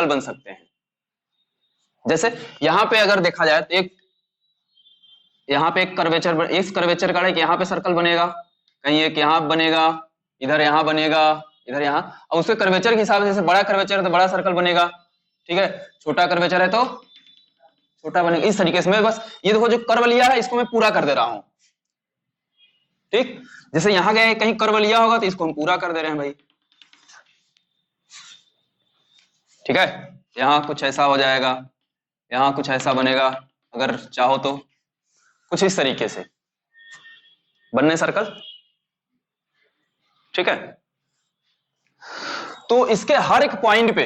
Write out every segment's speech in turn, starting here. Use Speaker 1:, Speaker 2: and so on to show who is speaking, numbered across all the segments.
Speaker 1: Circle बन सकते हैं। जैसे यहां पे अगर देखा जाए तो यहाँ पे एक कर्वेचर, इस कर्वेचर का एक यहाँ पे सर्कल बनेगा, कहीं एक यहाँ बनेगा, इधर यहाँ बनेगा, इधर यहाँ, और उसके कर्वेचर के हिसाब से, जैसे बड़ा कर्वेचर है तो बड़ा सर्कल बनेगा, ठीक है, छोटा कर्वेचर है तो छोटा बनेगा। इस तरीके से मैं बस ये देखो जो कर्व लिया है इसको मैं पूरा कर दे रहा हूं, ठीक। जैसे यहां गए कहीं कर्व लिया होगा तो इसको हम पूरा कर दे रहे हैं भाई, ठीक है। यहां कुछ ऐसा हो जाएगा, यहां कुछ ऐसा बनेगा, अगर चाहो तो कुछ इस तरीके से बनने सर्कल, ठीक है। तो इसके हर एक पॉइंट पे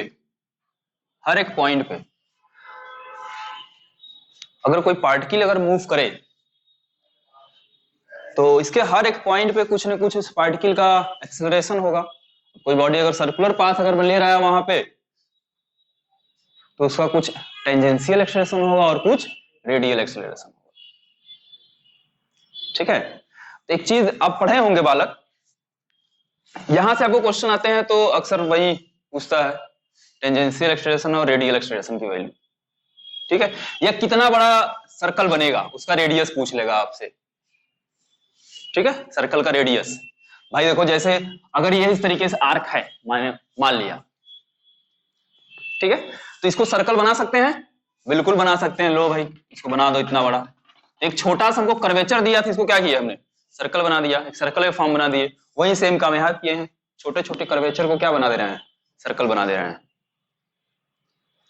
Speaker 1: अगर कोई पार्टिकल अगर मूव करे तो इसके हर एक पॉइंट पे कुछ ना कुछ उस पार्टिकल का एक्सेलरेशन होगा। कोई बॉडी अगर सर्कुलर पाथ अगर ले रहा है वहां पे तो उसका कुछ टेंजेंशियल एक्सेलरेशन होगा और कुछ रेडियल एक्सेलरेशन होगा, ठीक है। तो एक चीज आप पढ़े होंगे बालक, यहां से आपको क्वेश्चन आते हैं तो अक्सर वही पूछता है टेंजेंशियल एक्सेलरेशन और रेडियल एक्सेलरेशन की वैल्यू, ठीक है। या कितना बड़ा सर्कल बनेगा उसका रेडियस पूछ लेगा आपसे, ठीक है, सर्कल का रेडियस। भाई देखो जैसे अगर ये इस तरीके से आर्क है मान लिया, ठीक है, तो इसको सर्कल बना सकते हैं, बिल्कुल बना सकते हैं। लो भाई इसको बना दो इतना बड़ा। एक छोटा सा हमको कर्वेचर दिया था, इसको क्या किया हमने, सर्कल बना दिया, एक सर्कल के फॉर्म बना दिए। वही सेम काम यहाँ किए हैं, छोटे छोटे कर्वेचर को क्या बना दे रहे हैं, सर्कल बना दे रहे हैं,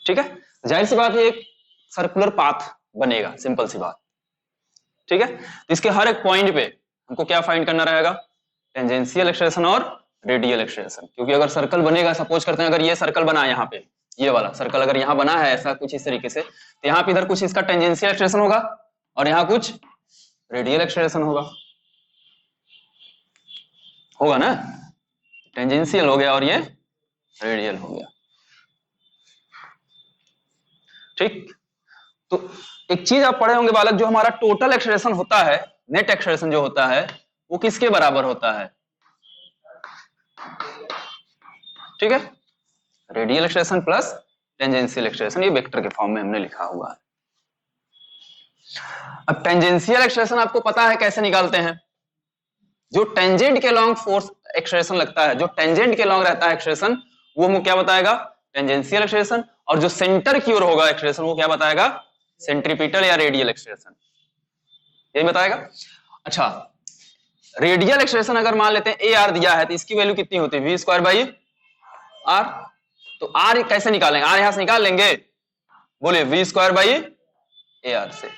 Speaker 1: ठीक है। जाहिर सी बात है एक सर्कुलर पाथ बनेगा, सिंपल सी बात, ठीक है। तो इसके हर एक पॉइंट पे हमको क्या फाइंड करना रहेगा, टेंजेंशियल एक्सेलरेशन और रेडियल एक्सेलरेशन। क्योंकि अगर सर्कल बनेगा, सपोज करते हैं अगर ये सर्कल बना है, यहाँ पे ये वाला सर्कल अगर यहाँ बना है ऐसा कुछ इस तरीके से, तो यहाँ पे इधर कुछ इसका टेंजेंशियल एक्सेलरेशन होगा और यहाँ कुछ रेडियल एक्सेलरेशन होगा ना, टेंजेंशियल हो गया और ये रेडियल हो गया, ठीक। तो एक चीज आप पढ़े होंगे बालक, जो हमारा टोटल एक्सेलरेशन होता है, नेट एक्सेलरेशन जो होता है वो किसके बराबर होता है, ठीक है, radial acceleration plus tangential acceleration, ये वेक्टर के फॉर्म में हमने लिखा हुआ है। अब टेंजेंशियल एक्सेलरेशन आपको पता है कैसे निकालते हैं, जो टेंजेंट के लॉन्ग फोर्स एक्सेलरेशन लगता है, जो टेंजेंट के लॉन्ग रहता है एक्सेलरेशन, वो हमको क्या बताएगा, टेंजेंशियल एक्सेलरेशन। और जो सेंटर की ओर होगा एक्सेलरेशन वो क्या बताएगा, सेंट्रीपिटल या रेडियल एक्सेलरेशन, यही बताएगा। अच्छा, रेडियल एक्सेलरेशन अगर मान लेते हैं ए आर दिया है तो इसकी वैल्यू कितनी होती है, वी स्क्वायर बाई आर। तो आर कैसे निकालेंगे, आर यहां से निकाल लेंगे, बोले v square by a r से।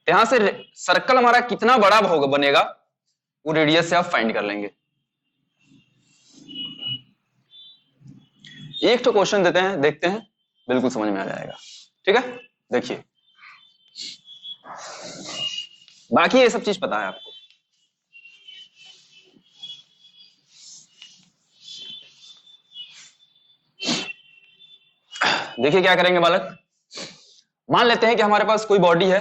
Speaker 1: यहां से सर्कल हमारा कितना बड़ा बनेगा वो रेडियस से आप फाइंड कर लेंगे। एक तो क्वेश्चन देते हैं, देखते हैं, बिल्कुल समझ में आ जाएगा, ठीक है। देखिए बाकी ये सब चीज पता है आपको। देखिए क्या करेंगे बालक, मान लेते हैं कि हमारे पास कोई बॉडी है,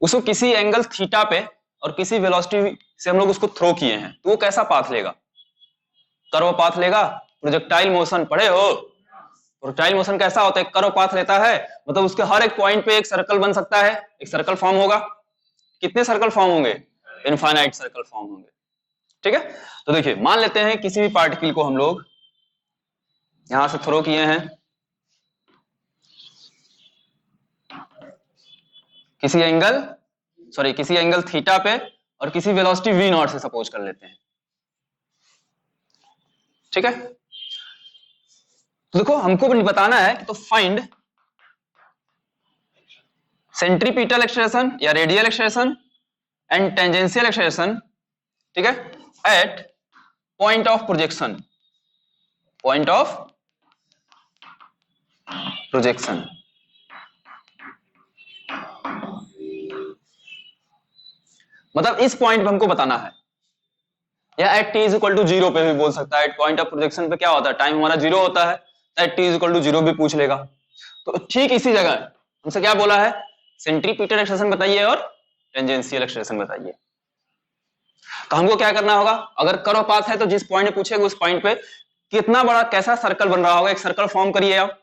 Speaker 1: उसको किसी एंगल थीटा पे और किसी वेलोसिटी से हम लोग उसको थ्रो किए हैं, तो वो कैसा पाथ लेगा, कर्व पाथ लेगा। प्रोजेक्टाइल मोशन पढ़े हो, प्रोजेक्टाइल मोशन कैसा होता है, कर्व पाथ लेता है, मतलब उसके हर एक पॉइंट पे एक सर्कल बन सकता है, एक सर्कल फॉर्म होगा। कितने सर्कल फॉर्म होंगे, इनफाइनाइट सर्कल फॉर्म होंगे, ठीक है। तो देखिए मान लेते हैं किसी भी पार्टिकल को हम लोग यहां से थ्रो किए हैं किसी एंगल थीटा पे और किसी वेलोसिटी v नॉट से सपोज कर लेते हैं, ठीक है। तो देखो हमको भी बताना है कि तो फाइंड सेंट्रीपिटल एक्सेलरेशन या radial acceleration and tangential acceleration, ठीक है, एट पॉइंट ऑफ प्रोजेक्शन, मतलब इस पॉइंट पे हमको बताना है, या at t is equal to zero पे भी बोल सकता है। एट पॉइंट ऑफ प्रोजेक्शन पे क्या होता है, टाइम हमारा जीरो होता है, at t is equal to zero भी पूछ लेगा। तो ठीक इसी जगह हमसे क्या बोला है, सेंट्रीपिटल एक्सेलरेशन बताइए और टेंजेंशियल एक्सेलरेशन बताइए। तो हमको क्या करना होगा, अगर कर्व पाथ है तो जिस पॉइंट पे पूछेगा उस पॉइंट पे कितना बड़ा कैसा सर्कल बन रहा होगा, एक सर्कल फॉर्म करिए आप,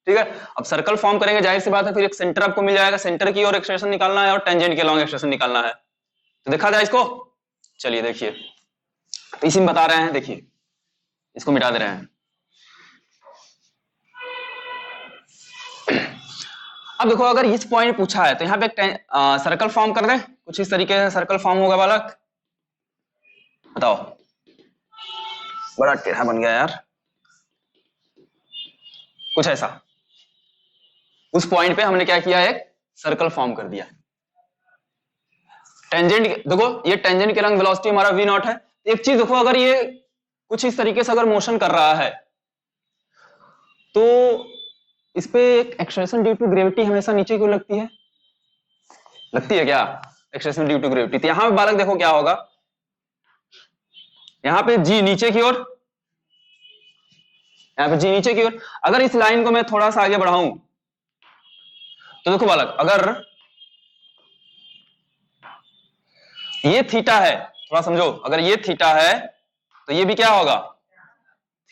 Speaker 1: ठीक है। अब सर्कल फॉर्म करेंगे, जाहिर सी बात है फिर एक सेंटर आपको मिल जाएगा, सेंटर की ओर एक्सटेंशन निकालना है और टेंजेंट के लॉन्ग एक्सटेंशन निकालना है। तो देखा जाए इसको, चलिए देखिए इसी में बता रहे हैं, देखिए इसको मिटा दे रहे हैं। अब देखो अगर इस पॉइंट पूछा है तो यहाँ पे सर्कल फॉर्म कर दें, कुछ इस तरीके से सर्कल फॉर्म होगा बालक, बताओ। बड़ा टेढ़ा बन गया यार, कुछ ऐसा। उस पॉइंट पे हमने क्या किया, एक सर्कल फॉर्म कर दिया। टेंजेंट देखो, ये टेंजेंट के लॉन्ग वेलोसिटी हमारा v नॉट है। एक चीज देखो, अगर ये कुछ इस तरीके से अगर मोशन कर रहा है तो इस पे एक एक्सलेरेशन ड्यू टू ग्रेविटी हमेशा नीचे क्यों लगती है, लगती है क्या एक्सलेरेशन ड्यू टू ग्रेविटी? तो यहां पे बालक देखो क्या होगा, यहां पे g नीचे की ओर, यहां पे g नीचे की ओर। अगर इस लाइन को मैं थोड़ा सा आगे बढ़ाऊं तो देखो बालक, अगर ये थीटा है, थोड़ा समझो, अगर ये थीटा है तो ये भी क्या होगा,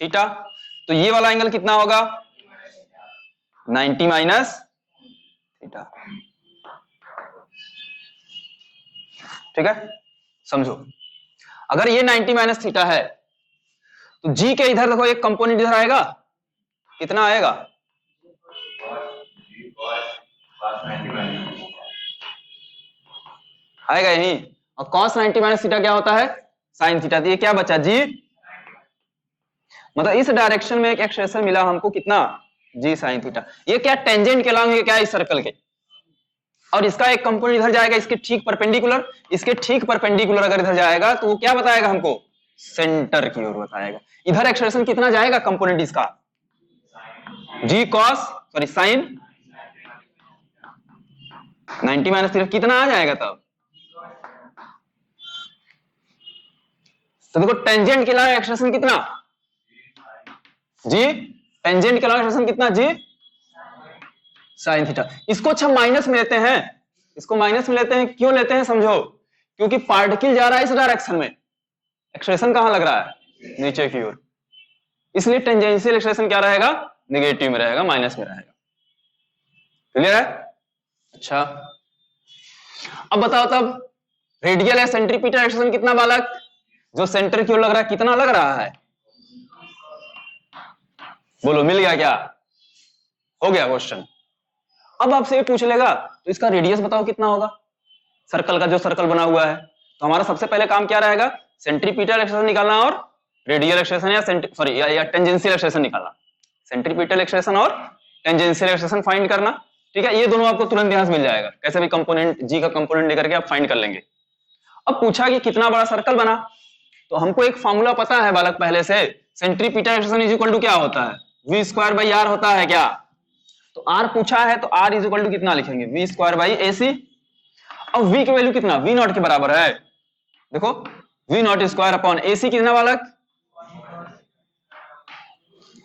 Speaker 1: थीटा। तो ये वाला एंगल कितना होगा, 90 माइनस थीटा, ठीक है। समझो, अगर ये 90 माइनस थीटा है तो जी के इधर देखो एक कंपोनेंट इधर आएगा, कितना आएगा, आएगा यही। और cos 90 माइनस थीटा क्या होता है, साइन थीटा। तो ये क्या बचा जी, मतलब इस डायरेक्शन में एक एक्सप्रेशन मिला हमको, कितना, जी साइन थीटा। ये क्या टेंजेंट के लॉन्ग, ये क्या इस सर्कल के, और इसका एक कंपोनेंट इधर जाएगा इसके ठीक परपेंडिकुलर, इसके ठीक परपेंडिकुलर अगर इधर जाएगा तो वो क्या बताएगा हमको, सेंटर की ओर बताएगा। इधर एक्सप्रेशन कितना जाएगा कंपोनेंट इसका, g cos sorry sine 90 minus theta, कितना आ जाएगा तब। तो देखो टेंजेंट के लॉन्ग एक्सप्रेशन कितना, जी टेंजेंट के लॉन्ग एक्सप्रेशन कितना, जी साइन थीटा। इसको अच्छा माइनस में लेते हैं, इसको माइनस में लेते हैं, क्यों लेते हैं समझो, क्योंकि पार्टिकल जा रहा है इस डायरेक्शन में, एक्सप्रेशन कहां लग रहा है, नीचे की ओर, इसलिए टेंजेंशियल एक्सप्रेशन क्या रहेगा, नेगेटिव में रहेगा, माइनस में रहेगा। क्लियर है? अच्छा अब बताओ तब रेडियल या सेंट्रीपिटल एक्सप्रेशन कितना बालक, जो सेंटर की ओर लग रहा है, कितना लग रहा है, बोलो मिल गया क्या, हो गया क्वेश्चन। अब आपसे ये पूछ लेगा तो इसका रेडियस बताओ कितना होगा, सर्कल का जो सर्कल बना हुआ है। तो हमारा सबसे पहले काम क्या रहेगा, सेंट्रीपिटल एक्सप्रेशन निकालना और रेडियल एक्सप्रेशन या सॉरी या टेंजेंशियल एक्सप्रेशन निकालना। सेंट्रीपिटल एक्सप्रेशन और टेंजेंशियल एक्सप्रेशन फाइंड करना, ठीक है। ये दोनों आपको तुरंत यहां से मिल जाएगा, कैसे भी कंपोनेंट जी का कंपोनेंट लेकर के आप फाइंड कर लेंगे। अब पूछा कि कितना बड़ा सर्कल बना, तो हमको एक फॉर्मूला पता है बालक पहले से, centripetal expression is equal to क्या होता है, वी स्क्वायर बाई आर होता है क्या। तो आर पूछा है तो आर इज इक्वल टू कितना लिखेंगे, वी स्क्वायर बाई ए सी। अब v की वैल्यू कितना, v नॉट के बराबर है, देखो v नॉट स्क्वायर अपॉन ए सी कितना बालक,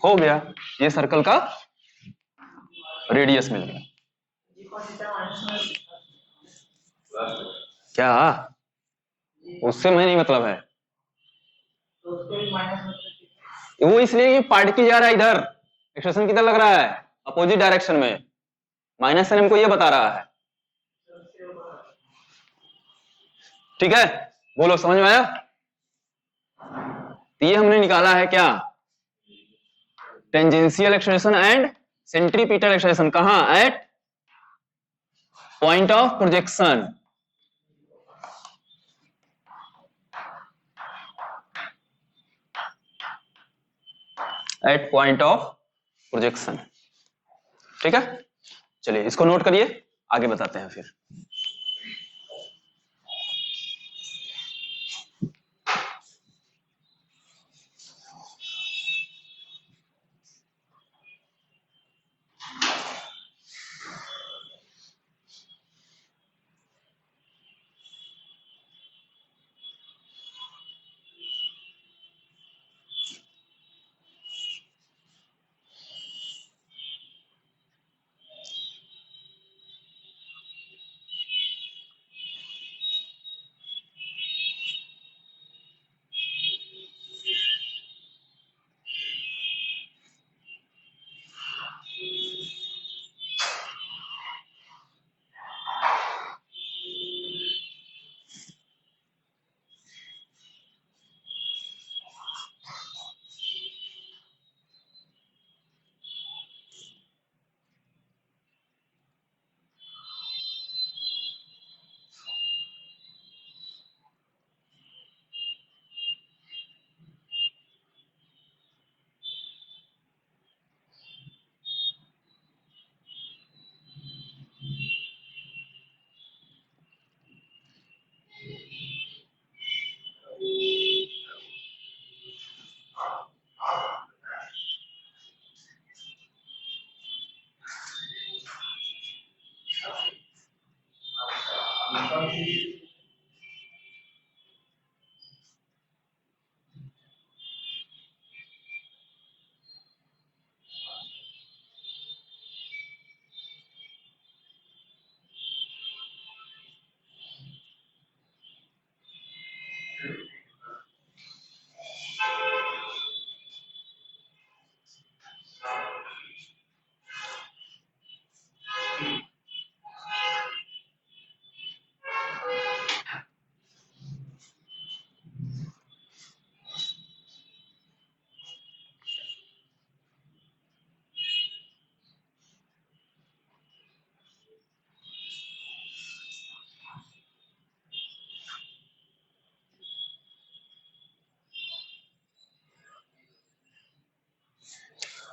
Speaker 1: हो गया, ये सर्कल का रेडियस मिल गया। क्या उससे मैं नहीं मतलब है, वो इसलिए कि पार्टिकल जा रहा है इधर, एक्सप्रेशन किधर लग रहा है, अपोजिट डायरेक्शन में, माइनस साइन हमको ये बता रहा है, ठीक है। बोलो समझ में आया। तो ये हमने निकाला है क्या, tangential expression and centripetal expression, कहां, at point of projection, at point of projection, ठीक है। चलिए इसको नोट करिए, आगे बताते हैं फिर।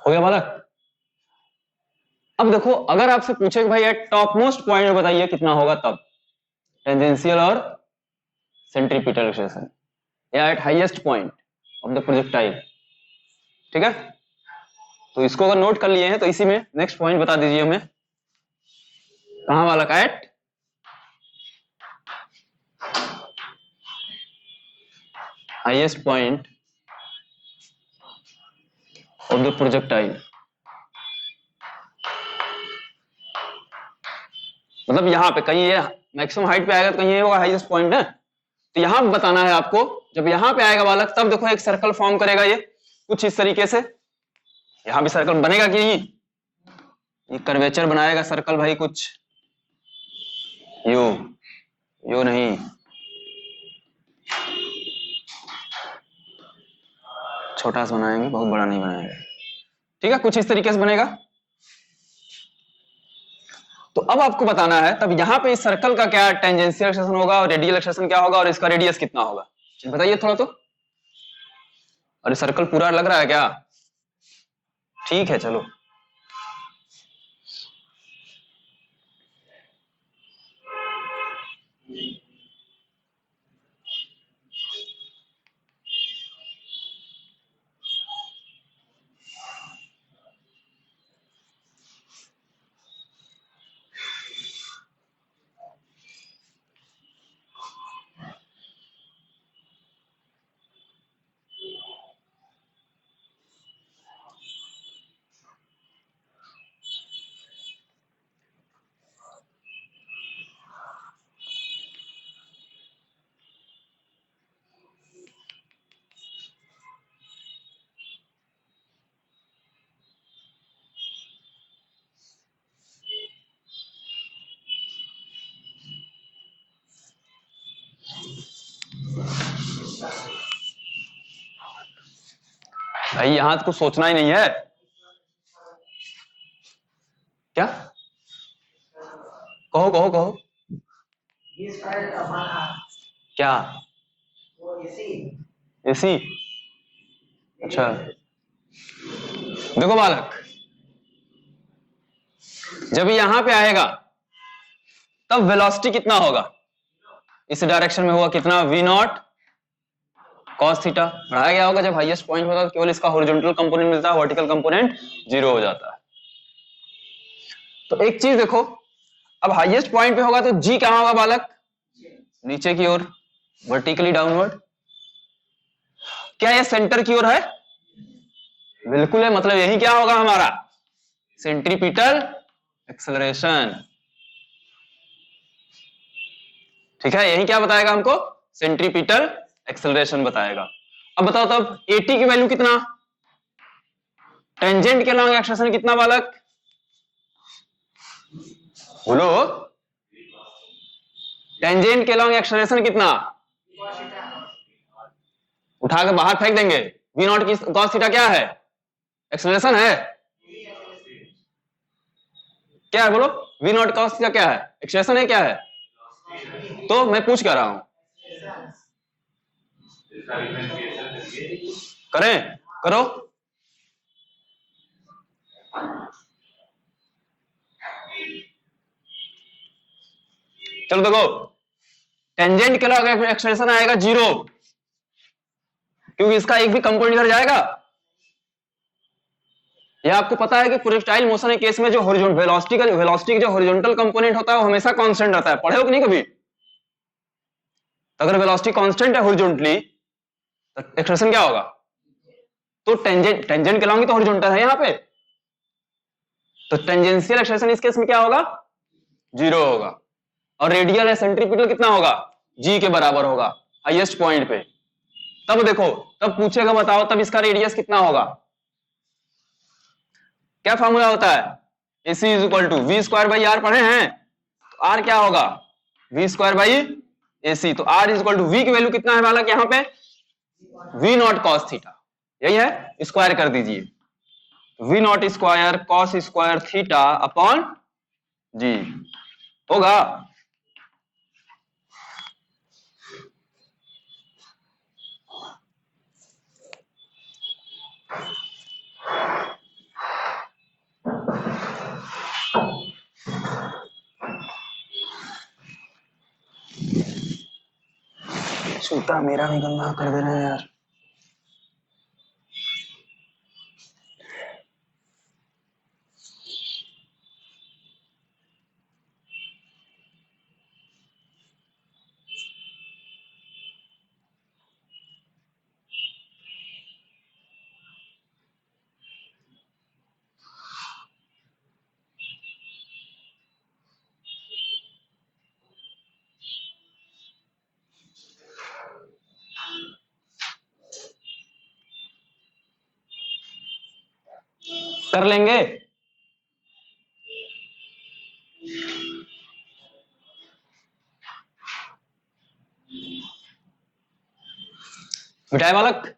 Speaker 1: हो गया बालक। अब देखो अगर आपसे पूछे कि भाई एट टॉप मोस्ट पॉइंट बताइए कितना होगा, तब टेंजेंशियल और सेंट्रीपिटल एक्सेलरेशन, या eight highest point of the projectile. ठीक है, तो इसको अगर नोट कर लिए हैं तो इसी में नेक्स्ट पॉइंट बता दीजिए हमें, कहां वाला का? Eight highest point of the projectile. मतलब यहां पे कहीं ये मैक्सिमम हाइट पे आएगा तो कहीं ये होगा हाईएस्ट पॉइंट है। तो यहां बताना है आपको, जब यहां पे आएगा बालक तब देखो एक सर्कल फॉर्म करेगा ये कुछ इस तरीके से। यहां भी सर्कल बनेगा कि नहीं? ये कर्वेचर बनाएगा सर्कल भाई कुछ यू यू नहीं, छोटा सा बनाएंगे, बहुत बड़ा नहीं बनाएंगे। ठीक है, कुछ इस तरीके से बनेगा। तो अब आपको बताना है तब यहां पे इस सर्कल का क्या टेंजेंशियल एक्सेलरेशन होगा और रेडियल एक्सेलरेशन क्या होगा और इसका रेडियस कितना होगा, बताइए थोड़ा तो। और ये सर्कल पूरा लग रहा है क्या? ठीक है चलो। भाई यहां तो कुछ सोचना ही नहीं है क्या? कहो कहो कहो। क्या? एसी? अच्छा देखो बालक, जब यहां पे आएगा तब वेलोसिटी कितना होगा, इस डायरेक्शन में होगा कितना, वी नॉट कॉस थीटा। बढ़ाया गया होगा, जब हाईएस्ट पॉइंट होगा तो केवल इसका हॉरिजॉन्टल कंपोनेंट मिलता है, वर्टिकल कंपोनेंट जीरो हो जाता है। तो एक चीज देखो, अब हाईएस्ट पॉइंट पे होगा तो जी कहां होगा बालक? नीचे की ओर, वर्टिकली डाउनवर्ड। क्या ये सेंटर की ओर है? बिल्कुल है, मतलब यही क्या होगा हमारा सेंट्रीपिटल एक्सेलरेशन। ठीक है, यही क्या बताएगा हमको, सेंट्रीपिटल एक्सेलरेशन बताएगा। अब बताओ तब एटी की वैल्यू कितना, टेंजेंट के लॉन्ग एक्सेलरेशन कितना बालक, बोलो। टेंजेंट के लॉन्ग एक्सेलरेशन कितना, उठा के बाहर फेंक देंगे। वी नॉट की कॉस थीटा क्या है, एक्सेलरेशन है। क्या है बोलो, वी नॉट कॉस थीटा क्या है, एक्सेलरेशन है क्या है? तो मैं पूछ कर रहा हूं, करें करो। चलो देखो, टेंजेंट के लॉन्ग एक्सेलरेशन आएगा जीरो, क्योंकि इसका एक भी कंपोनेंट इधर जाएगा। ये आपको पता है कि प्रोजेक्टाइल मोशन के केस में जो वेलोसिटी का जो हॉरिजॉन्टल कंपोनेंट होता है वो हमेशा कांस्टेंट रहता है, पढ़े हो कि नहीं कभी? तो अगर वेलोसिटी कांस्टेंट है हॉरिजॉन्टली तो एक्सेलरेशन क्या होगा? तो टेंजेंट के लॉन्ग ही तो हॉरिजॉन्टल है यहां पे, तो टेंजेंशियल एक्सेलरेशन इस केस में क्या होगा, जीरो होगा। और रेडियल या सेंट्रीपिटल कितना होगा, जी के बराबर होगा हाईएस्ट पॉइंट पे। तब देखो, तब पूछेगा बताओ तब इसका रेडियस कितना होगा। क्या फॉर्मूला होता है, AC is equal to v square by r, पढ़े हैं? तो आर क्या होगा, वी स्क्वायर बाई AC। तो r is equal to v की वैल्यू कितना है बालक यहां पे, वी नॉट कॉस थीटा, यही है, स्क्वायर कर दीजिए, v naught square cos square theta upon g होगा। जूता मेरा भी गंदा कर दे रहे हैं यार। कर लेंगे। मिठाई बालक,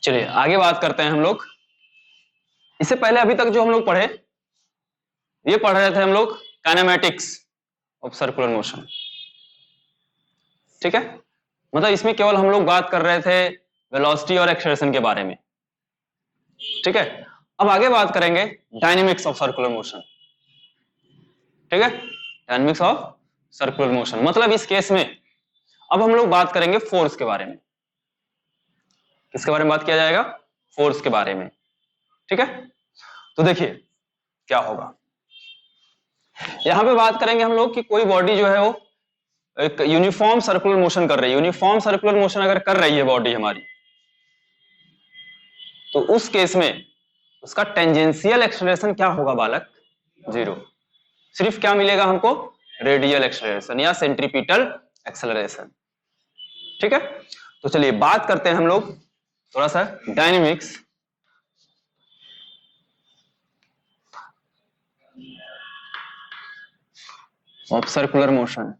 Speaker 1: चलिए आगे बात करते हैं हम लोग। इससे पहले अभी तक जो हम लोग पढ़े, ये पढ़ रहे थे हम लोग काइनेमैटिक्स ऑफ सर्कुलर मोशन। ठीक है, मतलब इसमें केवल हम लोग बात कर रहे थे वेलोसिटी और एक्सेलरेशन के बारे में। ठीक है, अब आगे बात करेंगे डायनेमिक्स ऑफ सर्कुलर मोशन। ठीक है, डायनेमिक्स ऑफ सर्कुलर मोशन मतलब इस केस में अब हम लोग बात करेंगे फोर्स के बारे में। किसके बारे में बात किया जाएगा? फोर्स के बारे में। ठीक है, तो देखिए क्या होगा। यहां पे बात करेंगे हम लोग कि कोई बॉडी जो है वो एक यूनिफॉर्म सर्कुलर मोशन कर रही है। यूनिफॉर्म सर्कुलर मोशन अगर कर रही है बॉडी हमारी, तो उस केस में उसका टेंजेंशियल एक्सेलरेशन क्या होगा बालक? 0। सिर्फ क्या मिलेगा हमको? रेडियल एक्सेलरेशन या सेंट्रीपिटल एक्सेलरेशन। ठीक है, तो चलिए बात करते हैं हम लोग थोड़ा सा डायनेमिक्स ऑफ सर्कुलर मोशन।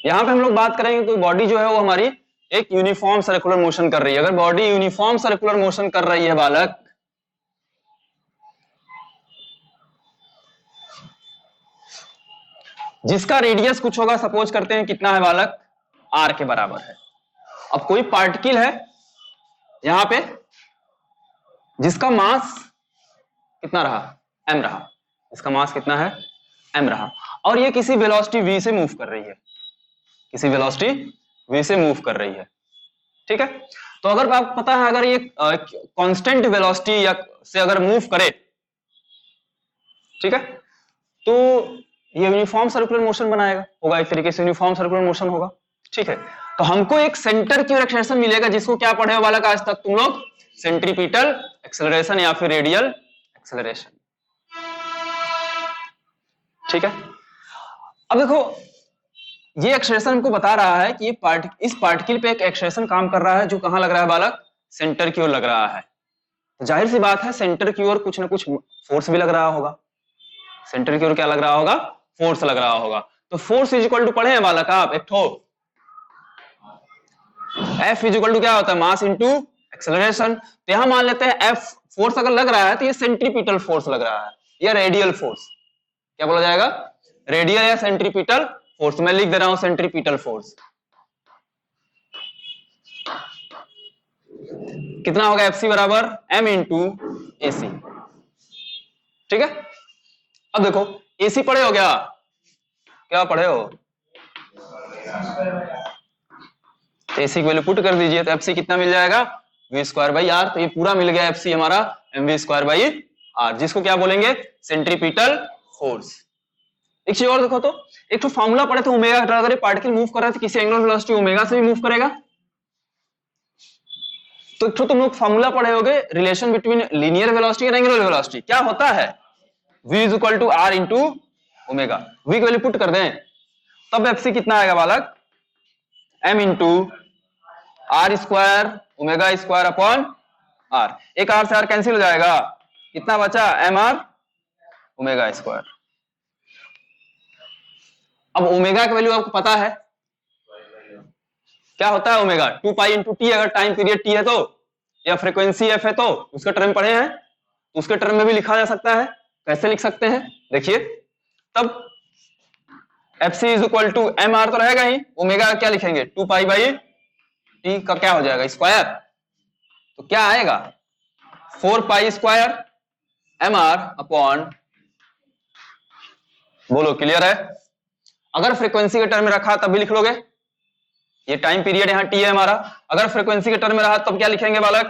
Speaker 1: यहां पे हम लोग बात करेंगे कोई बॉडी जो है वो हमारी एक यूनिफॉर्म सर्कुलर मोशन कर रही है। अगर बॉडी यूनिफॉर्म सर्कुलर मोशन कर रही है बालक, जिसका रेडियस कुछ होगा, सपोज करते हैं कितना है बालक? r के बराबर है। अब कोई पार्टिकल है यहां पे जिसका मास कितना रहा? m रहा। इसका मास कितना है? m रहा, और ये किसी वेलोसिटी v से मूव कर रही है। किसी वेलोसिटी v से मूव कर रही है। ठीक है, तो अगर आपको पता है अगर ये कांस्टेंट वेलोसिटी या से अगर मूव करे, ठीक है, तो ये यूनिफॉर्म सर्कुलर मोशन बनाएगा, होगा एक तरीके से यूनिफॉर्म सर्कुलर मोशन होगा। ठीक है, तो हमको एक सेंटर की ओर एक्सेलरेशन मिलेगा, जिसको क्या पढ़े हो बालक आज तक तुम लोग? सेंट्रीपिटल एक्सेलरेशन या फिर रेडियल एक्सेलरेशन। ठीक है, अब देखो ये एक्सेलरेशन हमको बता रहा है कि ये इस पार्टिकल पे एक एक्सेलरेशन काम कर रहा है, जो कहां लग रहा है बालक? सेंटर की ओर लग रहा है। तो जाहिर सी बात है सेंटर की ओर कुछ ना कुछ फोर्स भी लग रहा होगा। सेंटर की ओर क्या लग रहा होगा? फोर्स लग रहा होगा। तो फोर्स इज इक्वल टू पढ़े हैं बालक आप एक ठो, F इज इक्वल टू क्या होता है? Mass into acceleration. तो यहां मान लेते हैं F फोर्स अगर लग रहा है तो ये सेंट्रीपिटल फोर्स लग रहा है या रेडियल फोर्स। क्या बोला जाएगा? रेडियल या सेंट्रीपिटल फोर्स। मैं लिख दे रहा हूं सेंट्रीपिटल फोर्स। कितना होगा? FC बराबर M इंटू AC। ठीक है, अब देखो AC पढ़े हो क्या? क्या पढ़े हो? AC की वैल्यू पुट कर दीजिए, तो FC कितना मिल जाएगा? V square by R। तो ये पूरा मिल गया FC हमारा mv स्क्वायर बाई R, जिसको क्या बोलेंगे? Centripetal force. एक चीज और देखो, तो एक तो फॉर्मूला पढ़े थे ओमेगा का। अगर पार्टिकल मूव कर रहा है तो किसी एंगुलर वेलोसिटी ओमेगा से भी मूव करेगा। तो एक तो तुम लोग फॉर्मूला पढ़े होगे रिलेशन बिटवीन लीनियर वेलोसिटी और एंगुलर वेलोसिटी। क्या होता है? v is equal to R into omega. v की वैल्यू पुट कर दें, तब FC कितना आएगा बालक? M into R square omega square upon r, एक आर से आर कैंसिल हो जाएगा, कितना बचा एम आर ओमेगा स्क्वायर। अब ओमेगा की वैल्यू आपको पता है क्या होता है ओमेगा, 2 पाई इंटू टी, अगर टाइम पीरियड टी है तो, या फ्रीक्वेंसी एफ है तो उसके टर्म पढ़े हैं, तो उसके टर्म में भी लिखा जा सकता है। कैसे लिख सकते हैं देखिए, तब f c is equal to m r तो रहेगा ही, ओमेगा क्या लिखेंगे 2 पाई बाई टी का क्या हो जाएगा स्क्वायर, तो क्या आएगा 4 pi square m r upon, बोलो क्लियर है। अगर फ्रीक्वेंसी के टर्म में रखा तब भी लिख लोगे, ये टाइम पीरियड यहाँ टी है हमारा, अगर फ्रीक्वेंसी के टर्म में रहा तब क्या लिखेंगे बालक,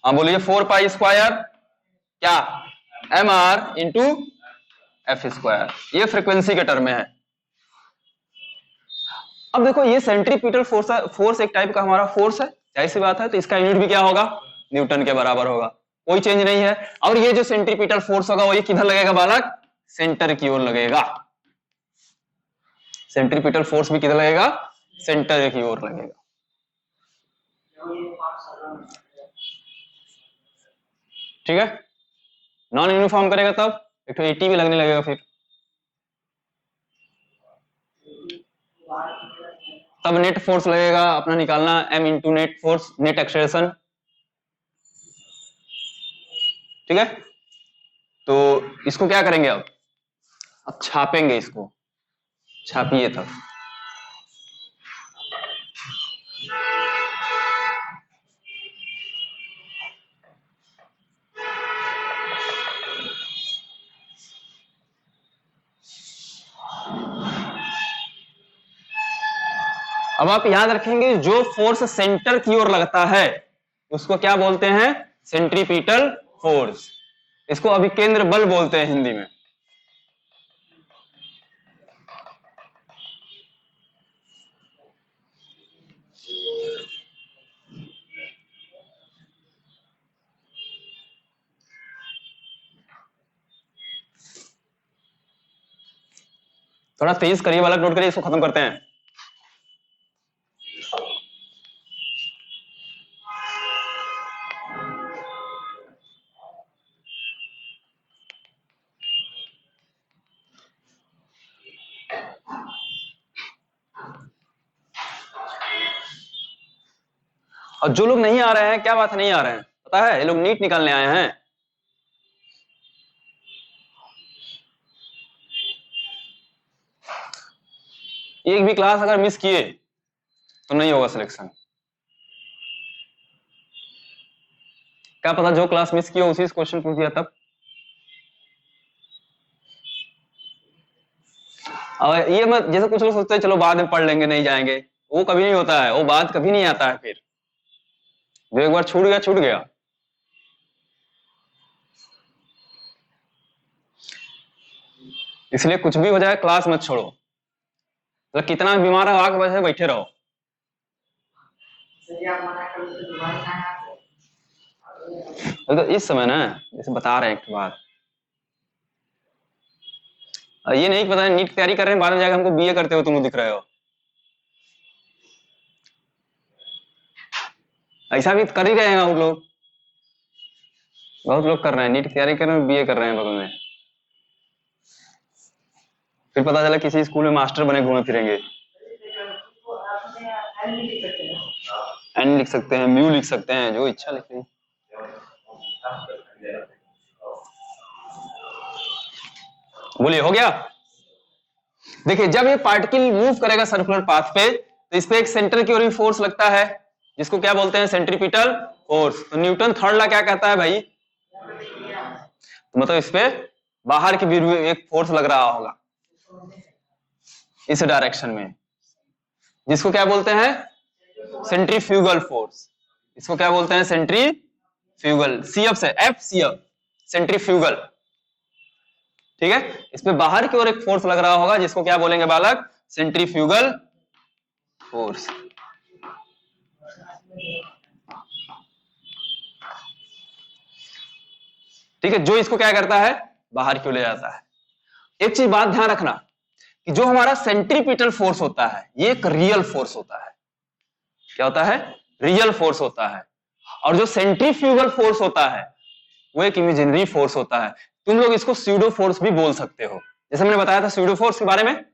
Speaker 1: हाँ बोलिए 4 पाई स्क्वायर क्या m r into f square, ये फ्रीक्वेंसी के टर्म में है। अब देखो ये सेंट्रीपिटल फोर्स, फोर्स एक टाइप का हमारा फोर्स है, जाहिर सी बात है, तो इसका यूनिट भी क्या होगा न्यूटन के बराबर होगा, कोई चेंज नहीं है। और ये जो सेंट्रीपिटल फोर्स होगा वो ये किधर लगेगा बालक, सेंटर की ओर लगेगा। सेंट्रीपिटल फोर्स भी किधर लगेगा, सेंटर की ओर लगेगा। ठीक है, नॉन यूनिफॉर्म करेगा तब एक तो 80 भी लगने लगेगा, फिर तब नेट फोर्स लगेगा अपना निकालना, m into net force, net acceleration. ठीक है, तो इसको क्या करेंगे अब छापेंगे, इसको छापिए तब। अब आप याद रखेंगे जो फोर्स सेंटर की ओर लगता है उसको क्या बोलते हैं, सेंट्रीपिटल फोर्स। इसको अभिकेंद्र बल बोलते हैं हिंदी में। थोड़ा तेज करिए वाला, नोट करिए, इसको खत्म करते हैं। और जो लोग नहीं आ रहे हैं, क्या बात है नहीं आ रहे हैं, पता है ये लोग नीट निकालने आए हैं। एक भी क्लास अगर मिस किए तो नहीं होगा सिलेक्शन। क्या पता जो क्लास मिस किया उसी से क्वेश्चन पूछ दिया तब। और ये मत, जैसे कुछ लोग सोचते हैं चलो बाद में पढ़ लेंगे नहीं जाएंगे, वो कभी नहीं होता है, वो बात कभी नहीं आता है। फिर जो एक बार छूट गया छूट गया। इसलिए कुछ भी हो जाए क्लास मत छोड़ो, मतलब कितना बीमार हो आके वजह बैठे रहो। तो इस समय ना जैसे बता रहे हैं एक बात, ये नहीं पता नीट की तैयारी कर रहे हैं, बाद में जाकर हमको बीए करते हो तुम दिख रहे हो। ऐसा भी कर ही रहे हैं वो लोग, बहुत लोग कर रहे हैं, नीट की तैयारी कर रहे हैं, बीए कर रहे हैं बगल में, फिर पता चला किसी स्कूल में मास्टर बने घूमे फिरेंगे। एन लिख सकते हैं, म्यू लिख सकते हैं, जो इच्छा लिख रही। बोलिए हो गया। देखिए जब ये पार्टिकल मूव करेगा सर्कुलर पाथ पे तो इस पे एक सेंटर की ओर फोर्स लगता है जिसको क्या बोलते हैं, सेंट्रीपिटल फोर्स। तो न्यूटन थर्ड लॉ क्या कहता है भाई, तो मतलब इस पे बाहर की भी एक फोर्स लग रहा होगा इस डायरेक्शन में, जिसको क्या बोलते हैं, सेंट्रीफ्यूगल फोर्स। इसको क्या बोलते हैं, सेंट्रीफ्यूगल, सीएफ से एफ सीएफ, सेंट्रीफ्यूगल। ठीक है, इसमें बाहर की ओर एक फोर्स लग रहा होगा जिसको क्या बोलेंगे बालक, सेंट्रीफ्यूगल फोर्स। ठीक है, जो इसको क्या करता है, बाहर की ओर ले जाता है। एक चीज बात ध्यान रखना कि जो हमारा सेंट्रीपिटल फोर्स होता है ये एक रियल फोर्स होता है। क्या होता है, रियल फोर्स होता है। और जो सेंट्रीफ्यूगल फोर्स होता है वो एक इमेजिनरी फोर्स होता है। तुम लोग इसको स्यूडो फोर्स भी बोल सकते हो। जैसे मैंने बताया था स्यूडो फोर्स के बारे में,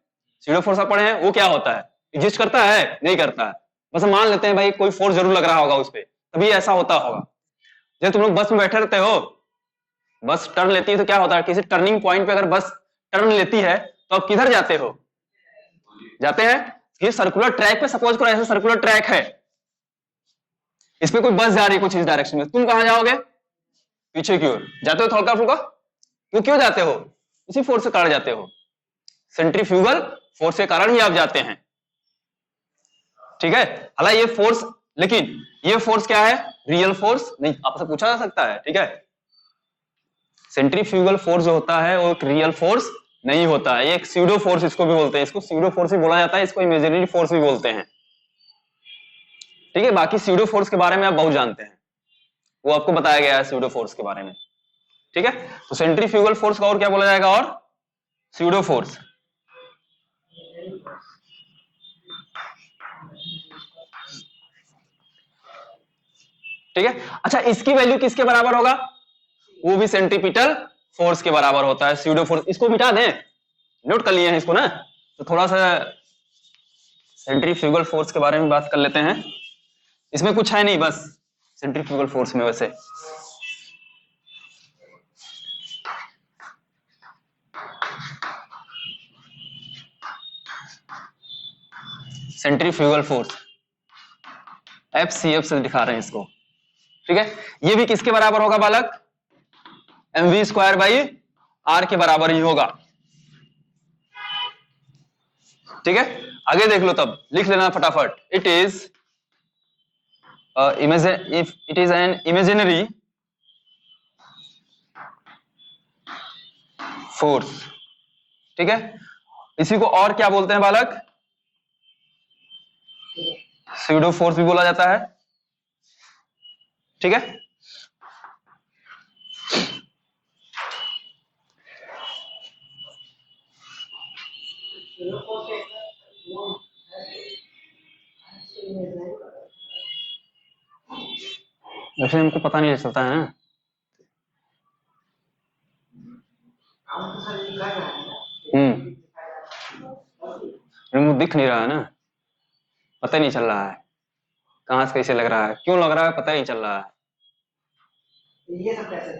Speaker 1: स्यूडो फोर्स आप पढ़े हैं, वो क्या होता है? एग्जिस्ट करता है? नहीं करता है। बस मान लेते हैं भाई कोई फोर्स जरूर लग रहा होगा उस पर, तभी ऐसा होता होगा। जब तुम लोग बस में बैठे रहते हो, बस टर्न लेती है तो क्या होता है? किसी टर्निंग पॉइंट पे अगर बस टर्न लेती है तो आप किधर जाते हो? जाते हैं ये सर्कुलर ट्रैक पे। सपोज करो ऐसा सर्कुलर ट्रैक है, इस पे कोई बस जा रही है कुछ इस डायरेक्शन में, तुम कहां जाओगे? पीछे की ओर जाते हो, थोड़ा फुल्का। वो क्यों जाते हो? उसी फोर्स के कारण जाते हो, सेंट्रीफ्यूगल फोर्स के कारण ही आप जाते हैं। ठीक है, हालांकि ये फोर्स, लेकिन ये फोर्स क्या है? रियल फोर्स नहीं, आपसे पूछा जा सकता है। ठीक है, सेंट्रीफ्यूगल फोर्स जो होता है वो एक रियल फोर्स नहीं होता है, ये एक स्यूडो फोर्स इसको भी बोलते हैं। इसको स्यूडो फोर्स भी बोला जाता है, इसको इमेजिनरी फोर्स भी बोलते हैं। ठीक है, बाकी स्यूडो फोर्स के बारे में आप बहुत जानते हैं, वो आपको बताया गया है स्यूडो फोर्स के बारे में। ठीक है, तो सेंट्रीफ्यूगल फोर्स का और क्या बोला जाएगा? और स्यूडो फोर्स। ठीक है, अच्छा इसकी वैल्यू किसके बराबर होगा? वो भी सेंट्रीपिटल फोर्स के बराबर होता है, स्यूडो फोर्स। इसको मिटा दें, नोट कर लिए हैं इसको ना, तो थोड़ा सा सेंट्रीफ्यूगल फोर्स के बारे में बात कर लेते हैं। इसमें कुछ है नहीं, बस सेंट्रीफ्यूगल फोर्स में वैसे सेंट्रीफ्यूगल फोर्स FCF से दिखा रहे हैं इसको। ठीक है, ये भी किसके बराबर होगा बालक? mv² बाई r के बराबर ही होगा। ठीक है, आगे देख लो, तब लिख लेना फटाफट। It is if it is an imaginary force। ठीक है, इसी को और क्या बोलते हैं बालक? स्यूडो फोर्स भी बोला जाता है। ठीक है, वैसे हमको पता नहीं चलता है ना, रिमूव दिख नहीं रहा है ना, पता नहीं चल रहा है कहां से कैसे लग रहा है, क्यों लग रहा है पता नहीं चल रहा है। ये सब कैसे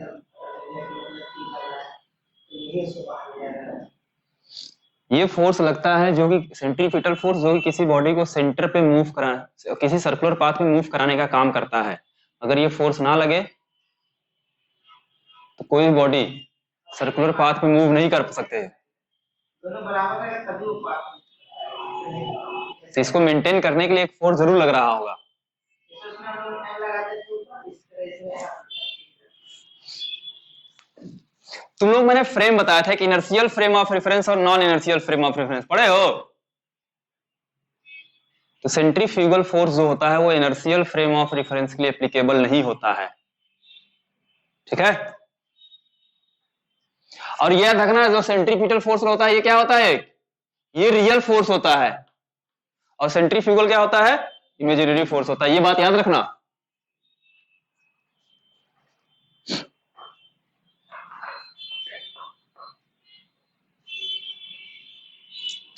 Speaker 1: ये फोर्स लगता है जो कि सेंट्रीपिटल फोर्स, जो कि किसी बॉडी को सेंटर पे मूव करा, किसी सर्कुलर पाथ में मूव कराने का काम करता है। अगर ये फोर्स ना लगे तो कोई बॉडी सर्कुलर पाथ में मूव नहीं कर सकते। तो इसको मेंटेन करने के लिए एक फोर्स जरूर लग रहा होगा। तुम लोग, मैंने फ्रेम बताया था कि इनर्शियल फ्रेम ऑफ रेफरेंस और non inertial frame of reference पढ़े हो? तो सेंट्रीफ्यूगल फोर्स जो होता है वो इनर्शियल फ्रेम ऑफ रेफरेंस के लिए एप्लीकेबल नहीं होता है। ठीक है, और यह रखना, जो सेंट्रीपिटल फोर्स होता है ये क्या होता है? ये रियल फोर्स होता है, और सेंट्रीफ्यूगल क्या होता है? इमेजिनरी फोर्स होता है। ये बात याद रखना।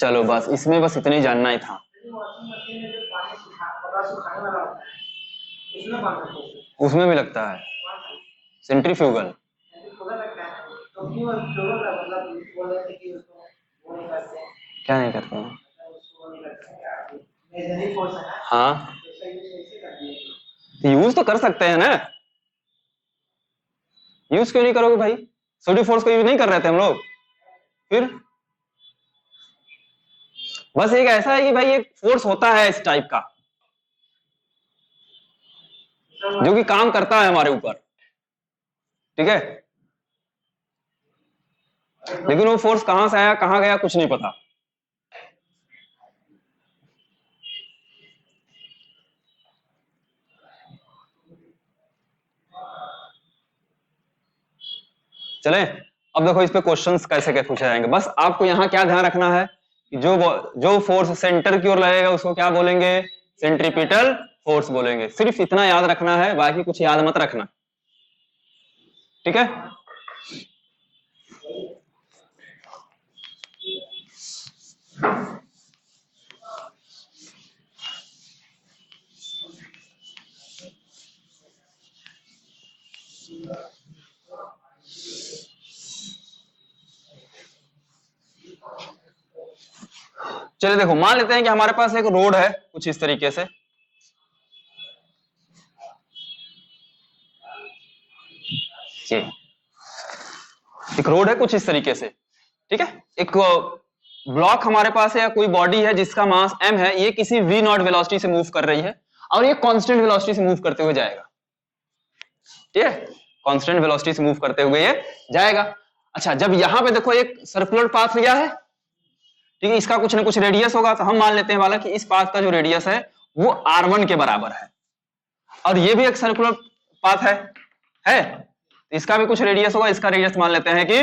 Speaker 1: चलो बस इसमें बस इतने ही जानना ही था। उसमें भी लगता है सेंट्रीफ्यूगल। क्या नहीं करते हैं? हाँ, यूज तो कर सकते हैं ना, यूज क्यों नहीं करोगे भाई? स्यूडो फोर्स को यूज नहीं कर रहे थे हम लोग, फिर बस एक ऐसा है कि भाई एक फोर्स होता है इस टाइप का जो कि काम करता है हमारे ऊपर। ठीक है, लेकिन वो फोर्स कहां से आया कहां गया कुछ नहीं पता। चले, अब देखो इस पे क्वेश्चंस कैसे कैसे पूछे जाएंगे। बस आपको यहाँ क्या ध्यान रखना है कि जो फोर्स सेंटर की ओर लगेगा उसको क्या बोलेंगे? सेंट्रीपिटल फोर्स बोलेंगे। सिर्फ इतना याद रखना है, बाकी कुछ याद मत रखना, ठीक है। चलिए देखो, मान लेते हैं कि हमारे पास एक रोड है कुछ इस तरीके से, एक रोड है कुछ इस तरीके से, ठीक है। एक ब्लॉक हमारे पास है या कोई बॉडी है जिसका मास m है, ये किसी v नॉट वेलोसिटी से मूव कर रही है और ये कांस्टेंट वेलोसिटी से मूव करते हुए जाएगा, ठीक है। कांस्टेंट वेलोसिटी से मूव करते हुए ये जाएगा। अच्छा, जब यहां पे देखो एक सर्कुलर पाथ लिया है, ठीक है, इसका कुछ ना कुछ रेडियस होगा, तो हम मान लेते हैं वाला कि इस पाथ का जो रेडियस है वो r1 के बराबर है, और ये भी एक सर्कुलर पाथ है, इसका भी कुछ रेडियस होगा, इसका रेडियस मान लेते हैं कि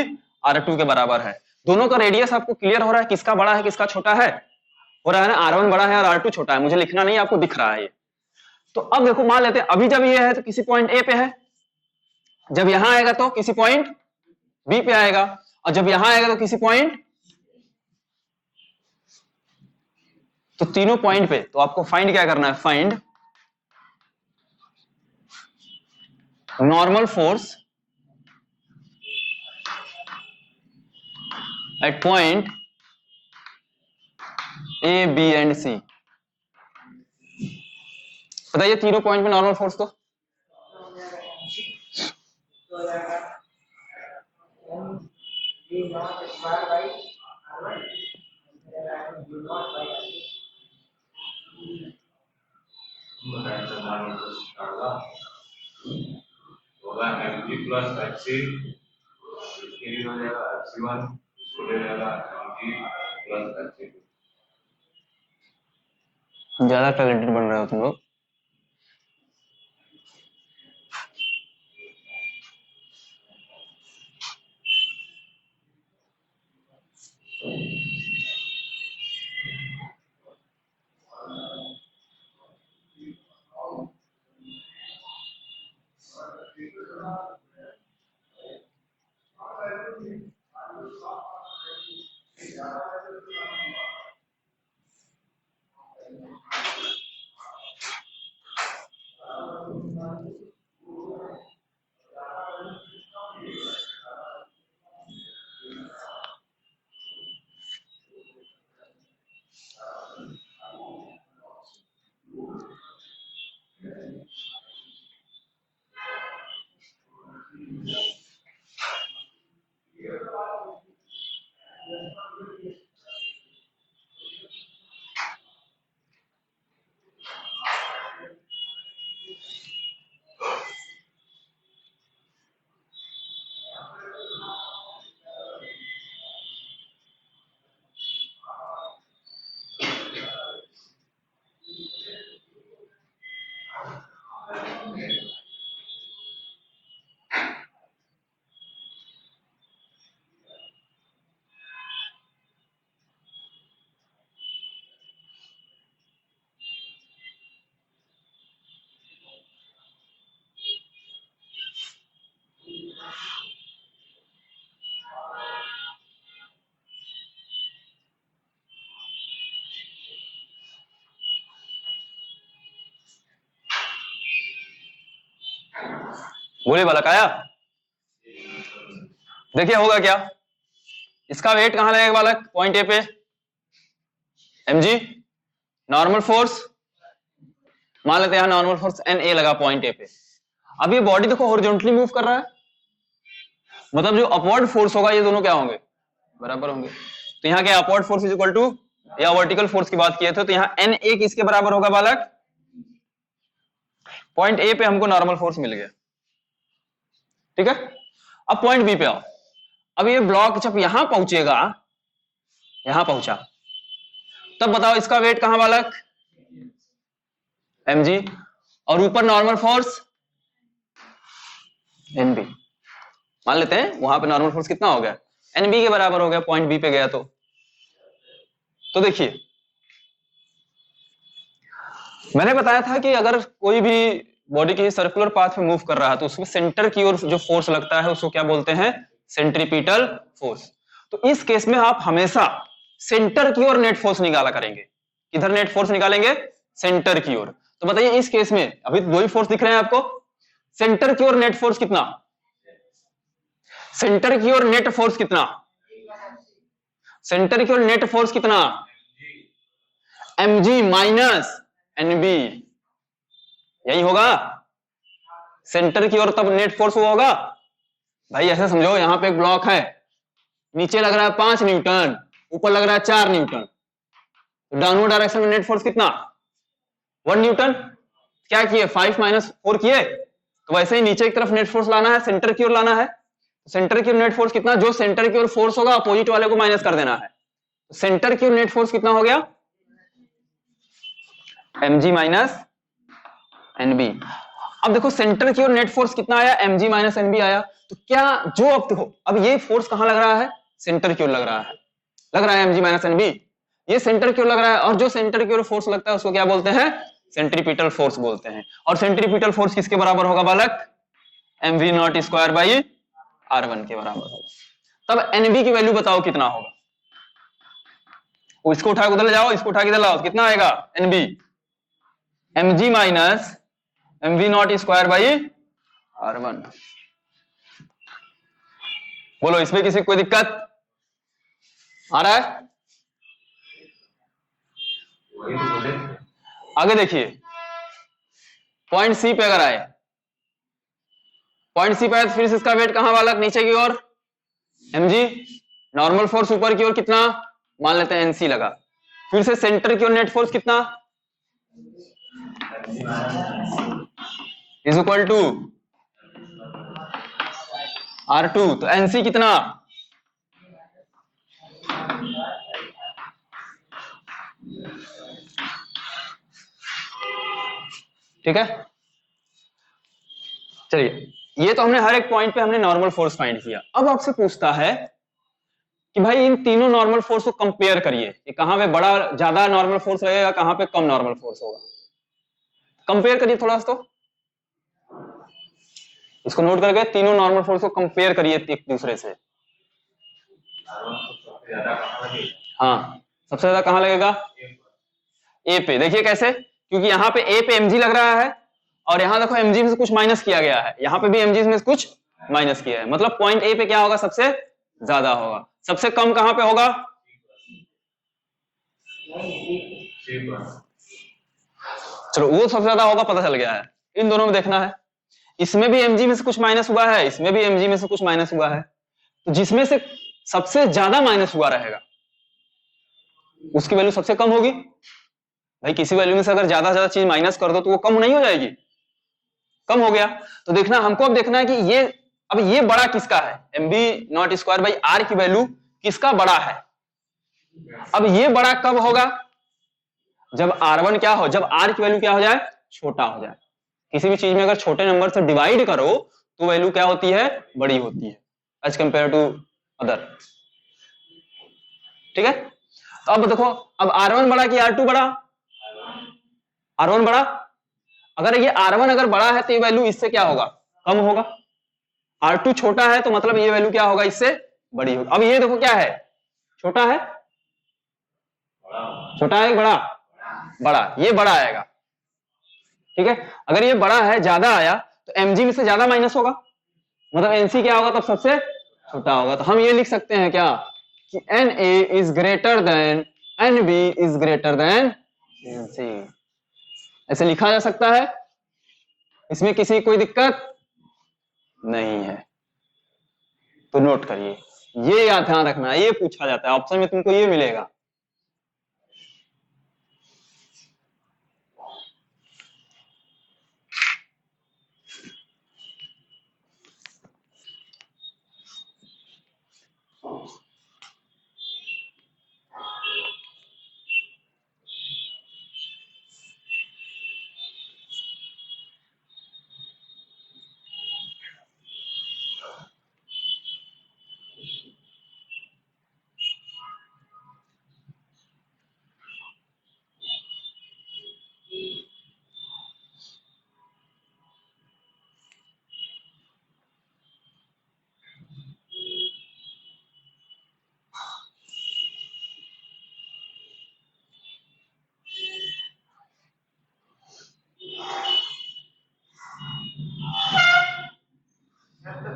Speaker 1: r2 के बराबर है। दोनों का रेडियस आपको क्लियर हो रहा है, किसका बड़ा है किसका छोटा है, हो रहा है ना, r1 बड़ा है और r2 छोटा है, मुझे लिखना नहीं, आपको दिख रहा है ये। तो अब देखो मान लेते हैं अभी जब ये है तो किसी पॉइंट A पे है, जब यहां आएगा तो किसी पॉइंट B पे आएगा, और जब यहां आएगा तो किसी पॉइंट, तो तीनों पॉइंट पे तो आपको फाइंड क्या करना है, find normal force at point A, B and C। बताइए तीनों पॉइंट पे नॉर्मल फोर्स तो
Speaker 2: mg प्लस fc इसके लिए हो जाएगा fc1, इसको ले जाएगा mg प्लस fc2।
Speaker 1: ज्यादा टैलेंटेड बन रहे हो तुम लोग। गोली बालक आया, देखिए होगा क्या, इसका वेट कहां लगेगा बालक, पॉइंट ए पे mg, नॉर्मल फोर्स मान लेते हैं नॉर्मल फोर्स Na लगा पॉइंट ए पे। अब ये बॉडी देखो हॉरिजॉन्टली मूव कर रहा है, मतलब जो अपवर्ड फोर्स होगा ये दोनों क्या होंगे, बराबर होंगे। तो यहाँ क्या upward force is equal to, या वर्टिकल फोर्स की बात किए थे तो यहाँ Na किसके बराबर होगा बालक, पॉइंट ए पे हमको नॉर्मल फोर्स मिल गया, ठीक है। अब पॉइंट बी पे आओ, अब ये ब्लॉक जब यहां पहुंचेगा, यहां पहुंचा, तब बताओ इसका वेट कहां बालक, mg, और ऊपर नॉर्मल फोर्स nb। मान लेते हैं वहां पे नॉर्मल फोर्स कितना हो गया, nb के बराबर हो गया, पॉइंट बी पे गया तो देखिए मैंने बताया था कि अगर कोई भी बॉडी की सर्कुलर पाथ में मूव कर रहा है तो उसमें सेंटर की ओर जो फोर्स लगता है उसको क्या बोलते हैं, सेंट्रीपिटल फोर्स। तो इस केस में आप हमेशा सेंटर की ओर नेट फोर्स निकाला करेंगे। किधर नेट फोर्स निकालेंगे, सेंटर की ओर। तो बताइए इस केस में अभी दो ही फोर्स दिख रहे हैं आपको, सेंटर की ओर नेट फोर्स कितना, सेंटर की ओर नेट फोर्स कितना, सेंटर की ओर नेट फोर्स कितना, mg माइनस nb, यही होगा सेंटर की ओर, तब नेट फोर्स वो होगा। भाई ऐसे समझो, यहां पे एक ब्लॉक है, नीचे लग रहा है 5 न्यूटन, ऊपर लग रहा है 4 न्यूटन, तो डाउनवर्ड डायरेक्शन में नेट फोर्स कितना, 1 न्यूटन। क्या किए, 5 माइनस 4 किए, तो वैसे ही नीचे की तरफ नेट फोर्स लाना है, सेंटर की ओर लाना है। सेंटर की ओर नेट फोर्स कितना, जो सेंटर की ओर फोर्स होगा अपोजिट वाले को माइनस कर देना है। सेंटर की ओर नेट फोर्स कितना हो गया, mg माइनस nb। अब देखो सेंटर की ओर नेट फोर्स कितना आया, mg माइनस nb आया। तो क्या जो अब देखो, अब ये फोर्स कहां लग रहा है, सेंटर की ओर लग रहा है, लग रहा है mg माइनस nb, ये सेंटर की ओर लग रहा है। और जो सेंटर की ओर फोर्स लगता है उसको क्या बोलते हैं, सेंट्रीपिटल फोर्स बोलते हैं। और सेंट्रीपिटल फोर्स किसके बराबर होगा बालक, mv naught square by r1 के बराबर होगा। तब nb की वैल्यू बताओ कितना होगा, इसको उठा के उधर ले जाओ, इसको उठा के इधर लाओ, कितना आएगा nb, mg minus mv naught square by r1। बोलो इसमें किसी कोई दिक्कत आ रहा है,
Speaker 2: वही तो बोले।
Speaker 1: आगे देखिए, पॉइंट सी पे अगर आए, पॉइंट सी पे आए तो फिर से इसका वेट कहां बालक, नीचे की ओर mg, नॉर्मल फोर्स ऊपर की ओर कितना, मान लेते हैं nc लगा, फिर से सेंटर की ओर नेट फोर्स कितना, इज इक्वल टू r2, तो nc कितना, ठीक है। चलिए ये तो हमने हर एक पॉइंट पे हमने नॉर्मल फोर्स फाइंड किया। अब आपसे पूछता है कि भाई इन तीनों नॉर्मल फोर्स को कंपेयर करिए कि कहां पे बड़ा ज्यादा नॉर्मल फोर्स लगेगा, कहां पे कम नॉर्मल फोर्स होगा। कंपेयर करिए थोड़ा सा, तो इसको नोट करके तीनों नॉर्मल फोर्स को कंपेयर करिए एक दूसरे से।
Speaker 2: सबसे ज्यादा कहाँ लगे?
Speaker 1: हाँ, सबसे ज्यादा कहां लगेगा, ए पे। देखिए कैसे, क्योंकि यहाँ पे ए पे mg लग रहा है और यहाँ देखो mg में से कुछ माइनस किया गया है, यहाँ पे भी mg में से कुछ माइनस किया है, मतलब पॉइंट ए पे क्या होगा, सबसे ज्यादा होगा। सबसे कम कहां पे होगा, चलो वो सबसे ज्यादा होगा पता चल गया है, इन दोनों में देखना है। इसमें भी mg में से कुछ माइनस हुआ है, इसमें भी mg में से कुछ माइनस हुआ है, तो जिसमें से सबसे ज्यादा माइनस हुआ रहेगा उसकी वैल्यू सबसे कम होगी। भाई किसी वैल्यू में से अगर ज्यादा चीज माइनस कर दो तो वो कम नहीं हो जाएगी, कम हो गया। तो देखना हमको, अब देखना है कि ये अब ये बड़ा किसका है, mb not square by r की वैल्यू किसका बड़ा है। अब ये बड़ा कब होगा, जब r1 क्या हो, जब r की वैल्यू क्या हो जाए, छोटा हो जाए। किसी भी चीज में अगर छोटे नंबर से डिवाइड करो तो वैल्यू क्या होती है, बड़ी होती है एज कंपेयर टू अदर, ठीक है। तो अब देखो, अब r1 बड़ा कि r2 बड़ा, r1 बड़ा। अगर ये r1 अगर बड़ा है तो ये वैल्यू इससे क्या होगा, कम होगा। r2 छोटा है तो मतलब ये वैल्यू क्या होगा, इससे बड़ी होगी। अब ये देखो क्या है, छोटा है, छोटा है बड़ा, बड़ा, ये बड़ा आएगा, ठीक है। अगर ये बड़ा है, ज्यादा आया तो mg में से ज्यादा माइनस होगा, मतलब nc क्या होगा, तब सबसे छोटा होगा। तो हम ये लिख सकते हैं क्या कि na is greater than nb is greater than nc, ऐसे लिखा जा सकता है, इसमें किसी कोई दिक्कत नहीं है। तो नोट करिए, ये याद ध्यान रखना, ये पूछा जाता है ऑप्शन में, तुमको ये मिलेगा।